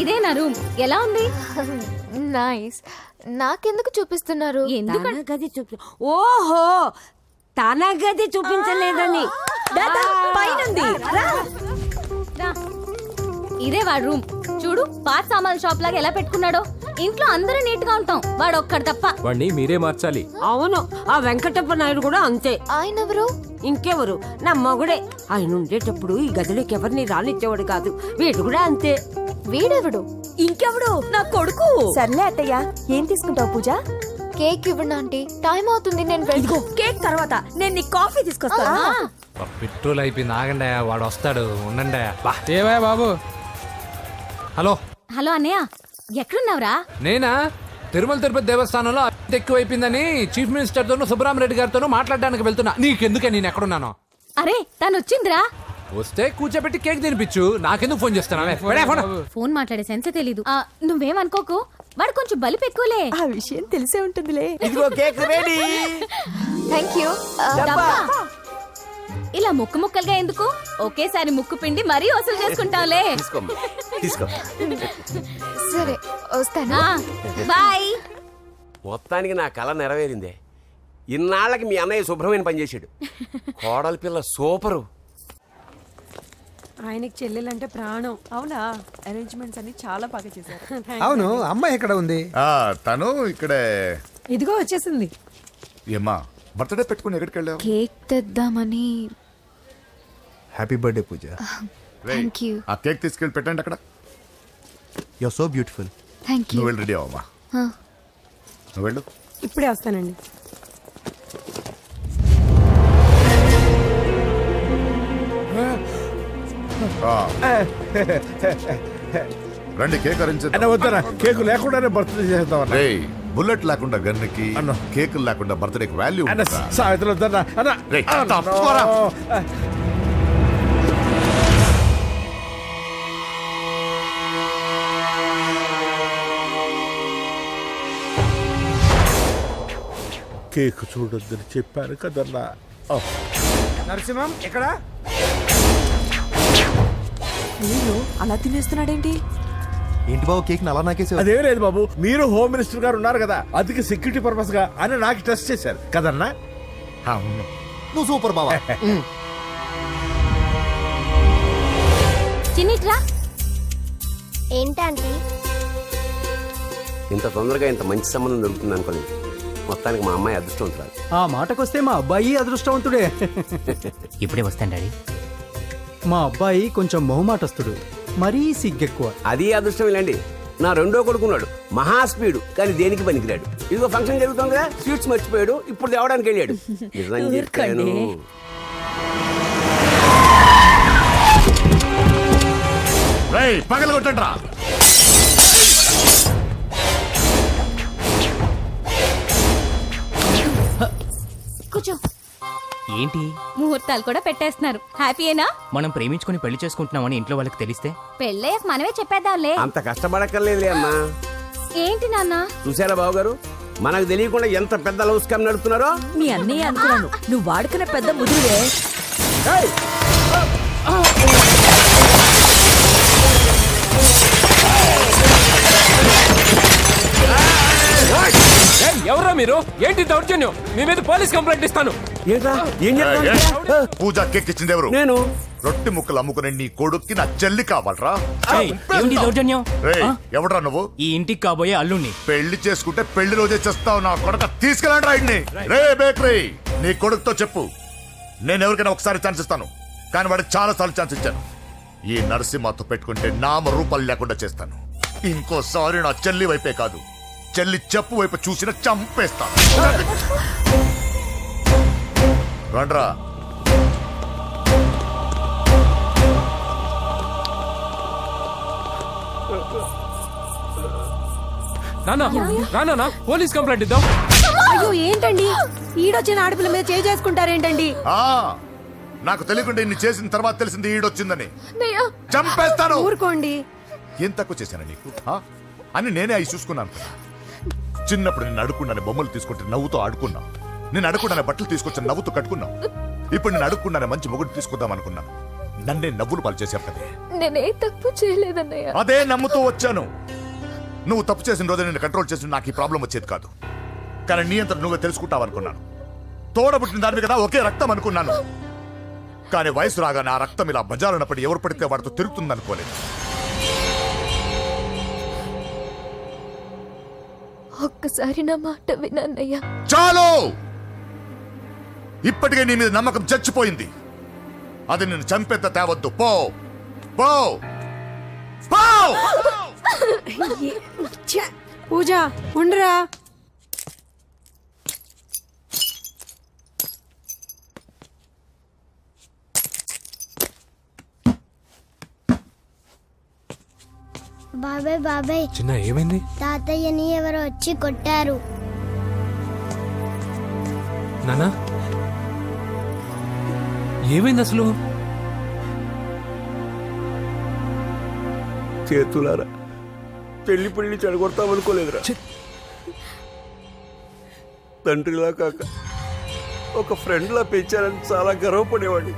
ఇదే నా రూమ్. ఎలా ఉంది? నైస్. నాకెందుకు చూపిస్తున్నారు? ఎందుకంటే గది చూపి. ఓహో, తన గది చూపించలేదని. పైనుంది. ఇదే వాడు రూమ్. చూడు, పాత సామాన్ షాప్ లాగా ఎలా పెట్టుకున్నాడో. ఇంట్లో అందరూ నీట్ గా ఉంటాం, వాడు ఒక్కడు తప్ప. వాడిని మీరే మార్చాలి. అవును, ఆ వెంకటప్ప నాయుడు కూడా అంతే. ఆయన ఎవరు? ఇంకెవరు? నా మగుడే. ఆయన ఉండేటప్పుడు ఈ గదిలోకి ఎవరిని రానిచ్చేవాడు కాదు. వీడు కూడా అంతే. వీడెవడు? ఇంకెవడు? నా కొడుకు. సర్లే అత్తయ్య, ఏం తీసుకుంటావు పూజ? కేక్ ఇవ్వండి ఆంటీ, టైం అవుతుంది. నేను వెళ్ళి కేక్ తర్వాత నేను నీ కాఫీ తీసుకొస్తాను. పెట్రోల్ అయిపోయింది. ఆగండి, వాడు వస్తాడు. ఉండండి. ఏవా బాబు. హలో హలో అన్నయ్య, ఎక్కడున్నావురా? నేనా? తిరుమల తిరుపతి దేవస్థానంలో ఎక్కువైపోయిందని చీఫ్ మినిస్టర్ తోనూ సుబ్బరామరెడ్డి గారితోనూ మాట్లాడడానికి వెళ్తున్నా. నీకెందుకే నేను ఎక్కడున్నానో? అరే తను వచ్చిందిరా. వస్తే కూర్చోబెట్టి కేక్ తినిపించు. నాకెందుకు ఫోన్ చేస్తానా? ఫోన్ మాట్లాడే సెన్సే తెలీదు. నువ్వేమనుకోకు, వాడు కొంచెం బలిపు ఎక్కువలే. ఆ విషయం తెలిసే ఉంటుందిలే. ఇదిగో కేక్ రెడీ. Thank you. ఇలా ముక్కు ముక్కలుగా ఎందుకు? ఒకేసారి ముక్కు పిండి మరీ వసూలు చేసుకుంటాంలే. సరే వస్తాను. బాయ్. మొత్తానికి నా కళ నెరవేరిందే. ఇన్నాళ్ళకి మీ అన్నయ్య శుభ్రమైన పనిచేశాడు. కోడలి పిల్ల సూపరు. ఆయనకి చెల్లెలంటే ప్రాణం. అవునా? అరేంజ్మెంట్స్ అన్ని చాలా బాగా చేశారు. అవును, అమ్మాయి ఎక్కడ ఉంది? తను ఇక్కడే. ఇదిగో వచ్చేసింది. ఏమ్మా, బర్త్డే పెట్టుకుని ఎక్కడికి వెళ్ళావు? కేక్ తెద్దామని. Happy birthday Pooja. Thank you. ఆ కేక్ తీసుకెళ్ళి పెట్టండి అక్కడ. You are so beautiful. Thank you. నువ్వు వెళ్ళి రెడీ అవ్వమ్మా. నువ్వు వెళ్ళు. ఇప్పుడే వస్తానండి. రండి కేక్ అరేంజ్ వద్దరా, కేకు లేకుండానే బర్త్డే చేద్దాం. బుల్లెట్ లేకుండా గన్నుకి, కేకులు లేకుండా బర్త్డేకి వాల్యూ. సాయంత్రం వద్దన్నా కేక్ చూడొద్దని చెప్పాను కదన్నా. నరసింహం ఎక్కడ? అలా తినేస్తున్నాడేంటి? ఏంటి బాబు కేక్ అలా నాకేసావు? అదే లేదు బాబు, మీరు హోమ్ మినిస్టర్ గారు ఉన్నారు కదా, అందుకే సెక్యూరిటీ పర్పస్ గా అని నాకు టెస్ట్ చేశారు కదన్నా. అవును, నువ్వు సూపర్ బాబా. చిన్నిట్రా. ఏంటంటే ఇంత తొందరగా ఇంత మంచి సంబంధం దొరుకుతుంది అనుకోలేదు. మొత్తానికి మా అమ్మాయి అదృష్టవంతురాలు. ఆ మాటకొస్తే మా అబ్బాయి అదృష్టవంతుడే. ఇప్పుడే వస్తాను డాడీ. మా అబ్బాయి కొంచెం మొహమాటస్తుడు, మరీ సిగ్గెక్కువ. అది అదృష్టం ఇలాండి. నా రెండో కొడుకున్నాడు, మహా స్పీడు, కానీ దేనికి పనికిరాడు. ఇదిగో ఫంక్షన్ జరుగుతుంది కదా, స్వీట్స్ మర్చిపోయాడు, ఇప్పుడు తేవడానికి వెళ్ళాడు. నిజం చెప్పాను. పగల కొట్టండ్రా. కూర్చో. ఏంటి ముహూర్తాలు కూడా పెట్టేస్తున్నారు. హ్యాపీయేనా? మనం ప్రేమించుకుని పెళ్లి చేసుకుంటున్నామని ఇంట్లో వాళ్ళకి తెలిస్తే పెళ్ళయ్యాక మనమే చెప్పేద్దాంలే. అంత కష్టపడక్కర్లేదులే అమ్మా. ఏంటి నాన్న? చూసారా బాబు గారు, మనకు తెలియకుండా ఎంత పెద్ద లవ్ స్కామ్ నడుపుతున్నారో. మీ అన్నయ్య అనుకున్నాను, నువ్వు వాడుకునే పెద్ద ముదురువే. ఎవరా మీరు? ఏంటి దౌర్జన్యం? మీ మీద పోలీస్ కంప్లైంట్ ఇస్తాను. పూజ కేక్ ఇచ్చింది ఎవరు? నేను. రొట్టె ముక్కలు అమ్ముకునే నీ కొడుక్కి నా చెల్లి కావాలరా? దౌర్జన్యం? ఎవడరా నువ్వు? ఈ ఇంటికి కాబోయే అల్లుణ్ణి. పెళ్లి చేసుకుంటే పెళ్లి రోజే చేస్తావు నా కొడుక. తీసుకెళ్ళండి రాయిడ్ని. రే బేకరీ, నీ కొడుకుతో చెప్పు, నేను ఎవరికైనా ఒకసారి ఛాన్స్ ఇస్తాను, కానీ వాడికి చాలా సార్లు ఛాన్స్ ఇచ్చాను. ఈ నరసింహతో పెట్టుకుంటే నామ రూపాలు లేకుండా చేస్తాను. ఇంకోసారి నా చెల్లి వైపే కాదు, చెల్లి చెప్పు వైపు చూసిన చంపేస్తాను. రండ్రా. నానా పోలీస్ కంప్లైంట్ ఇద్దాం. అయ్యో ఏంటండి, ఈడొచ్చిన ఆడపిల్ల మీద చేసుకుంటారేంటండి? నాకు తెలియకుండా ఇన్ని చేసిన తర్వాత తెలిసింది ఈడొచ్చిందని. చంపేస్తాను. ఊరుకోండి. ఏం తక్కువ చేశాను నీకు అని నేనే అవి చూసుకున్నాను. చిన్నప్పుడు నేను అడుక్కున్నాను బొమ్మలు తీసుకుంటే నవ్వుతో ఆడుకున్నా. నేను అడుక్కున్నాను బట్టలు తీసుకొచ్చి నవ్వుతో కట్టుకున్నావు. ఇప్పుడు నేను అడుక్కున్నాను మంచి మొగుడు తీసుకుందాం అనుకున్నాను. నన్నే నవ్వులు పాలు చేశావు కదే. నేనే తప్పు చేయలేదన్నయ్య. అదే నమ్ముతూ వచ్చాను. నువ్వు తప్పు చేసిన రోజు నేను కంట్రోల్ చేసిన నాకు ఈ ప్రాబ్లం వచ్చేది కాదు. కానీ నీ అంతా నువ్వే తెలుసుకుంటావు అనుకున్నాను. తోడబుట్టిన దాని కదా ఒకే రక్తం అనుకున్నాను. కానీ వయసు రాగానే ఆ రక్తం ఇలా బజారునప్పుడు ఎవరు పడితే వాడితో తిరుగుతుంది అనుకోలేదు. ఒక్కసారి నా మాట వినన్నయ్య. చాలు, ఇప్పటికే నీ మీద నమ్మకం చచ్చిపోయింది. అది నిన్ను చంపేంత తేవద్దు. పో పో పో. పూజ ఉండరా. బాబాయ్ బాబాయ్, చిన్న ఏమైంది? తాతయ్యని ఎవరో వచ్చి కొట్టారు. నానా ఏమైంది అసలు? చేతులారా పెళ్లి పెళ్లి చెడగొడతామనుకోలేదురా. తండ్రిలా కాక ఒక ఫ్రెండ్లా పెంచాలని చాలా గర్వపడేవాడిని.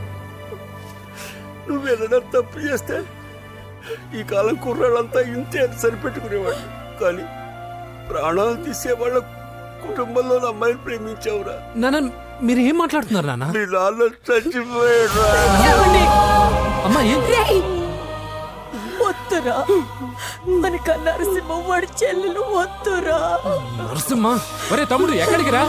నువ్వేదైనా తప్పు చేస్తే ఈ కాలం కుర్రాళ్ళంతా ఇంతే సరిపెట్టుకునేవాడు. కానీ ప్రాణాలు తీసేవాళ్ళ కుటుంబంలో అమ్మాయిని ప్రేమించావురా. నాన్న మీరు ఏం మాట్లాడుతున్నారు నాన్న? మీ నాన్న చచ్చిపోయాడురా. అమ్మా వద్దురా, మనక నరసింహ వాడి చెల్లెలు వద్దురా. నరసింహ ఒరే తమ్ముడు ఎక్కడికి రా.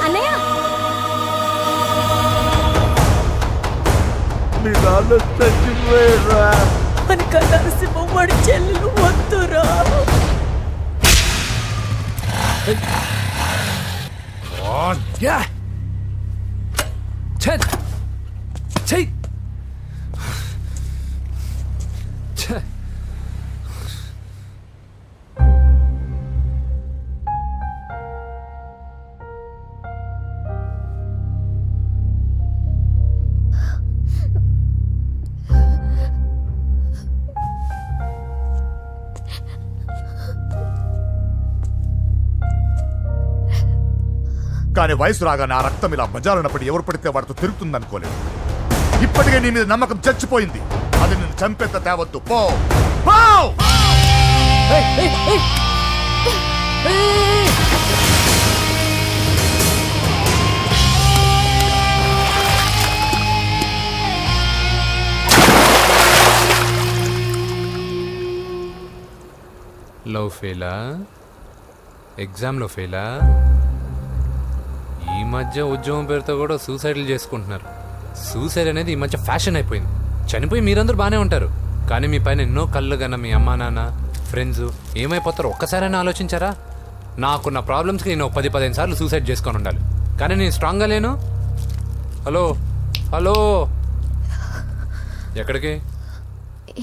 మీ నాన్న చచ్చిపోయాడురా. మనక నరసింహ వాడి చెల్లెలు వద్దురా. కానీ వయసు రాగానే ఆ రక్తం ఇలా బజారునప్పుడు ఎవరు పడితే వాడితో తిరుగుతుందనుకోలేదు. ఇప్పటికే నీ మీద నమ్మకం చచ్చిపోయింది. అది నిన్ను చంపేంత తేవద్దు. పో పో. లవ్ ఫెయిలా? ఎగ్జామ్లో ఫెయిలా? ఈ మధ్య ఉద్యోగం పేరుతో కూడా సూసైడ్లు చేసుకుంటున్నారు. సూసైడ్ అనేది ఈ మధ్య ఫ్యాషన్ అయిపోయింది. చనిపోయి మీరందరూ బాగానే ఉంటారు, కానీ మీ పైన ఎన్నో కళ్ళు కన్నా మీ అమ్మా నాన్న ఫ్రెండ్స్ ఏమైపోతారో ఒక్కసారైనా ఆలోచించారా? నాకున్న ప్రాబ్లమ్స్కి నేను 10-15 సార్లు సూసైడ్ చేసుకొని ఉండాలి, కానీ నేను స్ట్రాంగ్గా లేను. హలో హలో, ఎక్కడికి?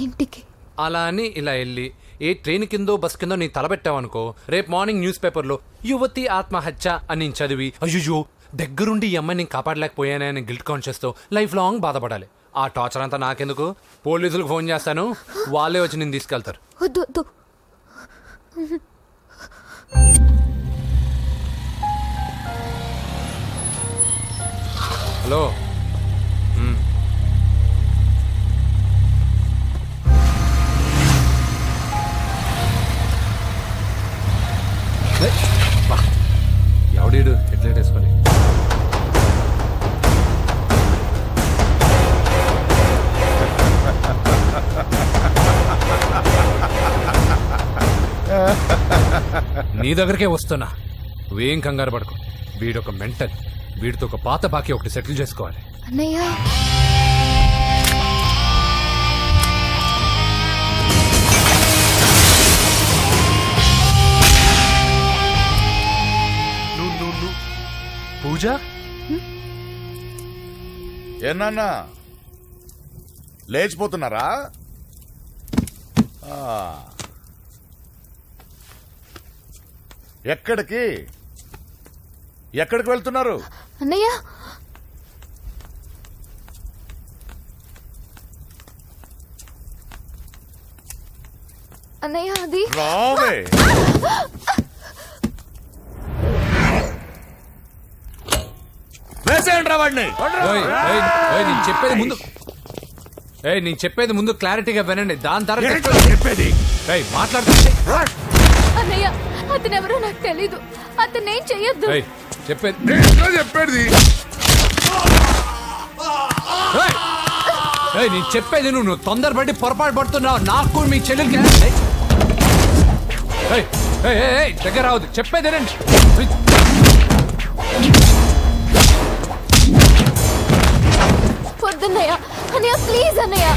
ఇంటికి. అలా అని ఇలా వెళ్ళి ఏ ట్రైన్ కిందో బస్ కిందో నీ తలబెట్టావనుకో, రేపు మార్నింగ్ న్యూస్ పేపర్లో యువతి ఆత్మహత్య అని నేను చదివి అయ్యో దగ్గరుండి ఈ అమ్మాయి నేను కాపాడలేకపోయానే అని గిల్ట్ కాన్షియస్తో లైఫ్ లాంగ్ బాధపడాలి. ఆ టార్చర్ అంతా నాకెందుకు? పోలీసులకు ఫోన్ చేస్తాను, వాళ్ళే వచ్చి నేను తీసుకెళ్తారు. హలో, ఎవడీడు హెడ్లైట్ వేసుకొని? నీ దగ్గరకే వస్తున్నా, నువ్వేం కంగారు పడకు. వీడొక మెంటల్, వీడితో ఒక పాత బాకీ ఒకటి సెటిల్ చేసుకోవాలి. అన్నయ్య పూజ ఏనా లేచిపోతున్నారా? ఎక్కడికి ఎక్కడికి వెళ్తున్నారు? అన్నయ్య అన్నయ్య అది రావే. నేను చెప్పేది ముందు క్లారిటీగా వినండి, దాని తర్వాత చెప్పేది మాట్లాడుతుంటే. అన్నయ్య అతను ఎవరో నాకు తెలీదు, అతను ఏం చెయ్యొద్దు. చెప్పేది నేను చెప్పేది నువ్వు తొందరపడి పొరపాటు పడుతున్నావు. నాకు మీ చెల్లెలకి దగ్గర రావద్దు, చెప్పేది రండి. వద్దన్నయ్య, అన్నయ్య ప్లీజ్ అన్నయ్య.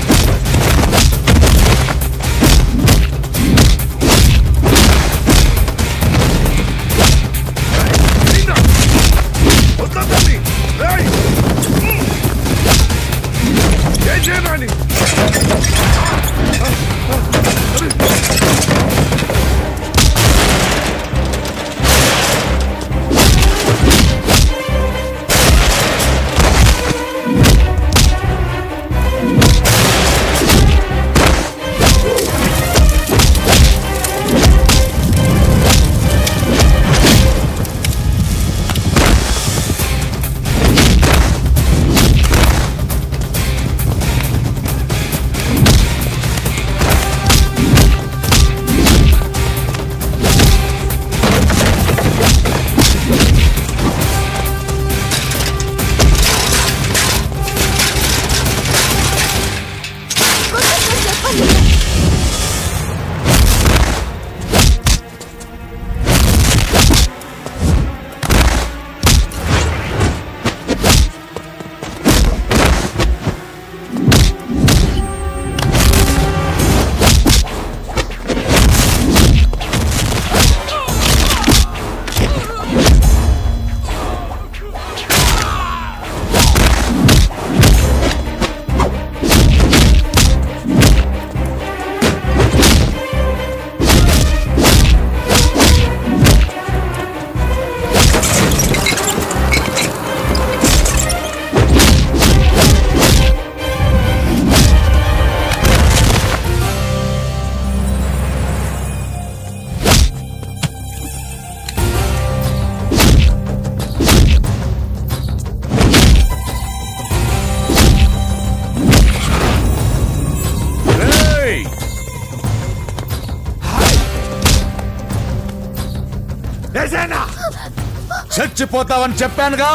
చచ్చిపోతావని చెప్పానుగా,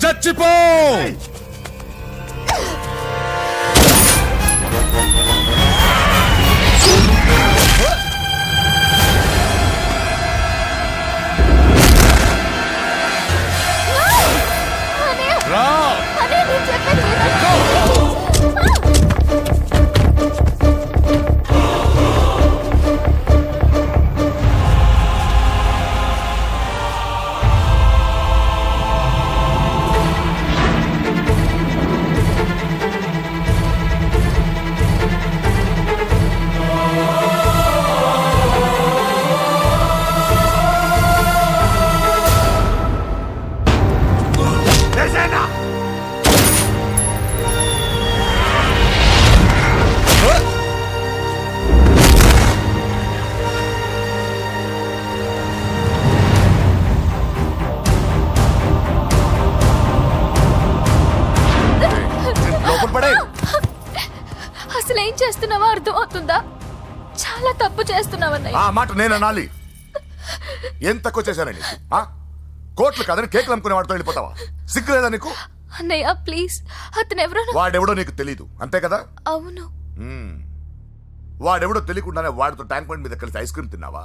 చచ్చిపో. అసలు ఏం చేస్తున్నావో అర్థం అవుతుందా? చాలా తప్పు చేస్తున్నావన్నయ్య. ఆ మాట నేను అనాలి? ఏం తక్కువ చేశానండి? కోట్లు కాదని కేకులు అమ్ముకునే వాడితో వెళ్ళిపోతావా? సిగ్గులేదా నీకు? అన్నయ్య ప్లీజ్, అతను ఎవరో వాడెవడో నీకు తెలీదు అంతే కదా? అవును. వాడెవడో తెలియకుండానే వాడితో ట్యాంక్ బండ్ మీద కలిసి ఐస్ క్రీమ్ తిన్నావా?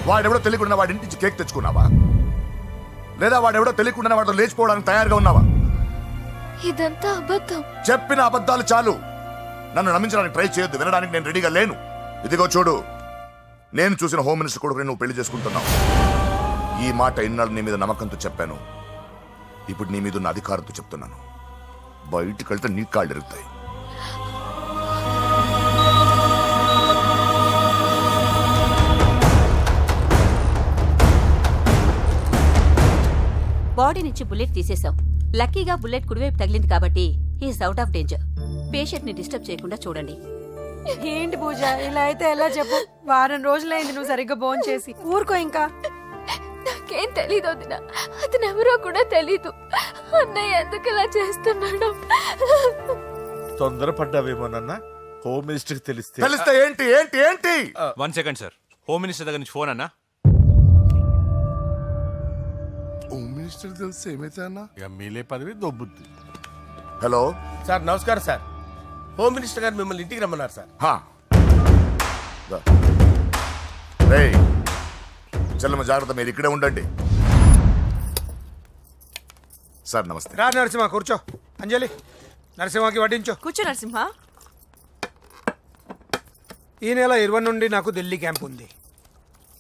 వాడెవడో తెలియకుండా వాడి ఇంటి నుంచి కేక్ తెచ్చుకున్నావా? లేదా వాడెవడో తెలియకుండానే వాడితో లేచిపోవడానికి తయారుగా ఉన్నావా? ఇదంతా అబద్ధం. చెప్పిన అబద్ధాలు చాలు. నన్ను నమ్మించడానికి ట్రై చేయొద్దు. వినడానికి నేను రెడీగా లేను. ఇదిగో చూడు, నేను చూసిన హోమ్ మినిస్టర్ కొడుకుని నువ్వు పెళ్లి చేసుకుంటున్నావు. ఈ మాట ఇన్నాళ్ళు నీ మీద నమ్మకంతో చెప్పాను. ఇప్పుడు నీ మీద ఉన్న అధికారంతో చెప్తున్నాను. బయటికి వెళ్తే నీ కాళ్ళు ఎరుగుతాయి. బాడీ నుంచి బుల్లెట్ తీసేశాం. లక్కీగా బుల్లెట్ కుడివైపు తగిలింది కాబట్టి he is out of danger. Patient ని డిస్టర్బ్ చేయకుండా చూడండి. ఏంటి పూజ, ఇలా అయితే ఎలా చెప్పు? వారం రోజులైంది నువ్వు సరిగ్గా భోజనం చేసి. ఊరుకో ఇంకా. నాకేం తెలీదు వదినా, అతను ఎవరో కూడా తెలీదు. అన్నయ్య ఎందుకు ఇలా చేస్తున్నాడు? తొందరపడ్డావేమోనన్నా. హోమ్ మినిస్టర్ తెలిస్తే ఏంటి ఏంటి ఏంటి? 1 సెకండ్ సార్, హోమ్ మినిస్టర్ దగ్గర నుంచి ఫోన్ అన్నా. హోమ్ మినిస్టర్ తెలిస్తే ఏమైతే అన్నా? ఎమ్మెల్యే పదవి దొబ్బుద్ది. హలో సార్, నమస్కారం సార్. హోమ్ మినిస్టర్ గారు మిమ్మల్ని ఇంటికి రమ్మన్నారు సార్. చెల్లమ్మ జాగ్రత్త, మీరు ఇక్కడే ఉండండి. సార్ నమస్తే. రా నరసింహ, కూర్చో. అంజలి, నరసింహకి వడ్డించో. కూర్చో నరసింహ. ఈ నెల 20 నుండి నాకు ఢిల్లీ క్యాంప్ ఉంది.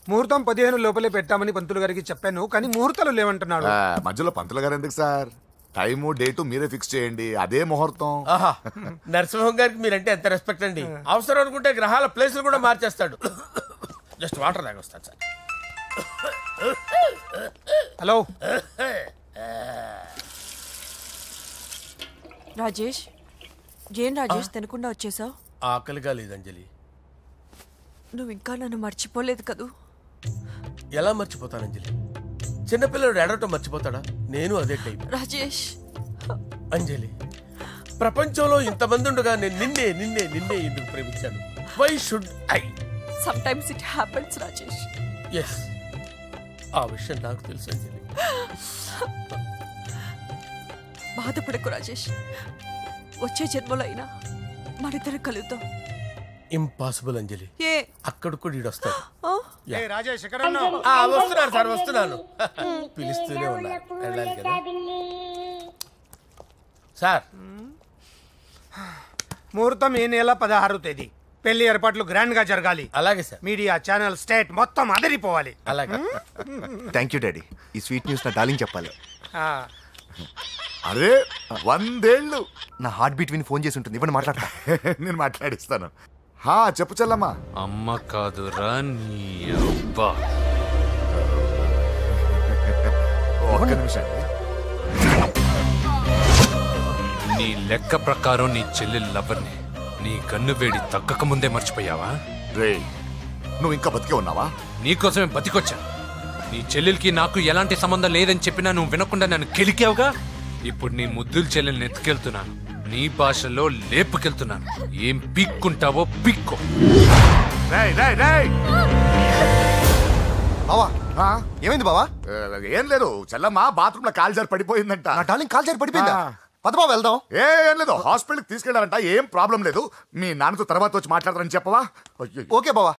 ముహూర్తం 15 లోపలే పెట్టామని పంతులు గారికి చెప్పాను, కానీ ముహూర్తాలు లేవంటున్నాడు. మధ్యలో పంతులు గారు ఎందుకు సార్? టైము డేటు మీరే ఫిక్స్ చేయండి, అదే ముహూర్తం. నరసింహం గారికి మీరంటే ఎంత రెస్పెక్ట్ అండి. అవసరం అనుకుంటే గ్రహాల ప్లేసులు కూడా మార్చేస్తాడు. జస్ట్ వాటర్ తాగొస్తాను సార్. హలో రాజేష్, ఏం రాజేష్ తినకుండా వచ్చేసావు? ఆకలిగా లేదు అంజలి. నువ్వు ఇంకా నన్ను మర్చిపోలేదు కదూ? ఎలా మర్చిపోతాను అంజలి? చిన్నపిల్లడు ఏడవటం మర్చిపోతాడా? నేను అదే టైప్. రాజేష్ అంజలి, ప్రపంచంలో ఇంతమంది ఉండగా నేను నిన్నే నిన్నే నిన్నే ఎందుకు ప్రేమించాను? Why should I? Sometimes it happens Rajesh. Yes, ఆ విషయం నాకు తెలుసు అంజలి. బాధపడకు రాజేష్, వచ్చే జన్మలో అయినా మనిద్దరు కలుద్దాం. ఇంపాసిబుల్ అంజలి. అక్కడ కూడా ఈడొస్తాడు. రాజేష్ వస్తున్నారు సార్, వస్తున్నాను. పిలుస్తూనే ఉన్నారు, వెళ్ళాలి కదా సార్. ముహూర్తం ఈ నెల 16వ తేదీ. పెళ్లి ఏర్పాట్లు గ్రాండ్ గా జరగాలి. అలాగే సార్. మీడియా ఛానల్ స్టేట్ మొత్తం అదిరిపోవాలి. అలాగే. Thank you daddy. ఈ స్వీట్ న్యూస్ నా డార్లింగ్ చెప్పాలి. అరే 100 ఏళ్ళు. నా హార్ట్ బీట్ విని ఫోన్ చేసి ఉంటుంది. ఇవ్వండి మాట్లాడతా. నేను మాట్లాడిస్తాను. చెప్పు చెల్లమ్మా. అమ్మ కాదురా నీ అబ్బా. ఒక్క నిమిషం. నీ లెక్క ప్రకారం నీ చెల్లి లవర్ని నీ కన్ను వేడి తగ్గక ముందే మర్చిపోయావా? రే, నువ్వు ఇంకా బతికే ఉన్నావా? నీకోసమే బతికొచ్చా. నీ చెల్లెలకి నాకు ఎలాంటి సంబంధం లేదని చెప్పినా నువ్వు వినకుండా నన్ను కెలికావుగా. ఇప్పుడు నీ ముద్దుల చెల్లెల్ని ఎత్తుకెళ్తున్నాను, నీ భాషలో లేపుకెళ్తున్నాను. ఏం పీక్కుంటావో పీక్కో. బావా ఏమైంది బావా? ఏం లేదు, చెల్లమ్మ బాత్రూమ్ లో కాలు జారి పడిపోయిందంట. నా డార్లింగ్ కాలు జారి పడిపోయిందా? పద బావ వెళ్దాం. ఏం లేదు, హాస్పిటల్కి తీసుకెళ్లారంట, ఏం ప్రాబ్లం లేదు. మీ నాన్నతో తర్వాత వచ్చి మాట్లాడతారని చెప్పవా? ఓకే బావా,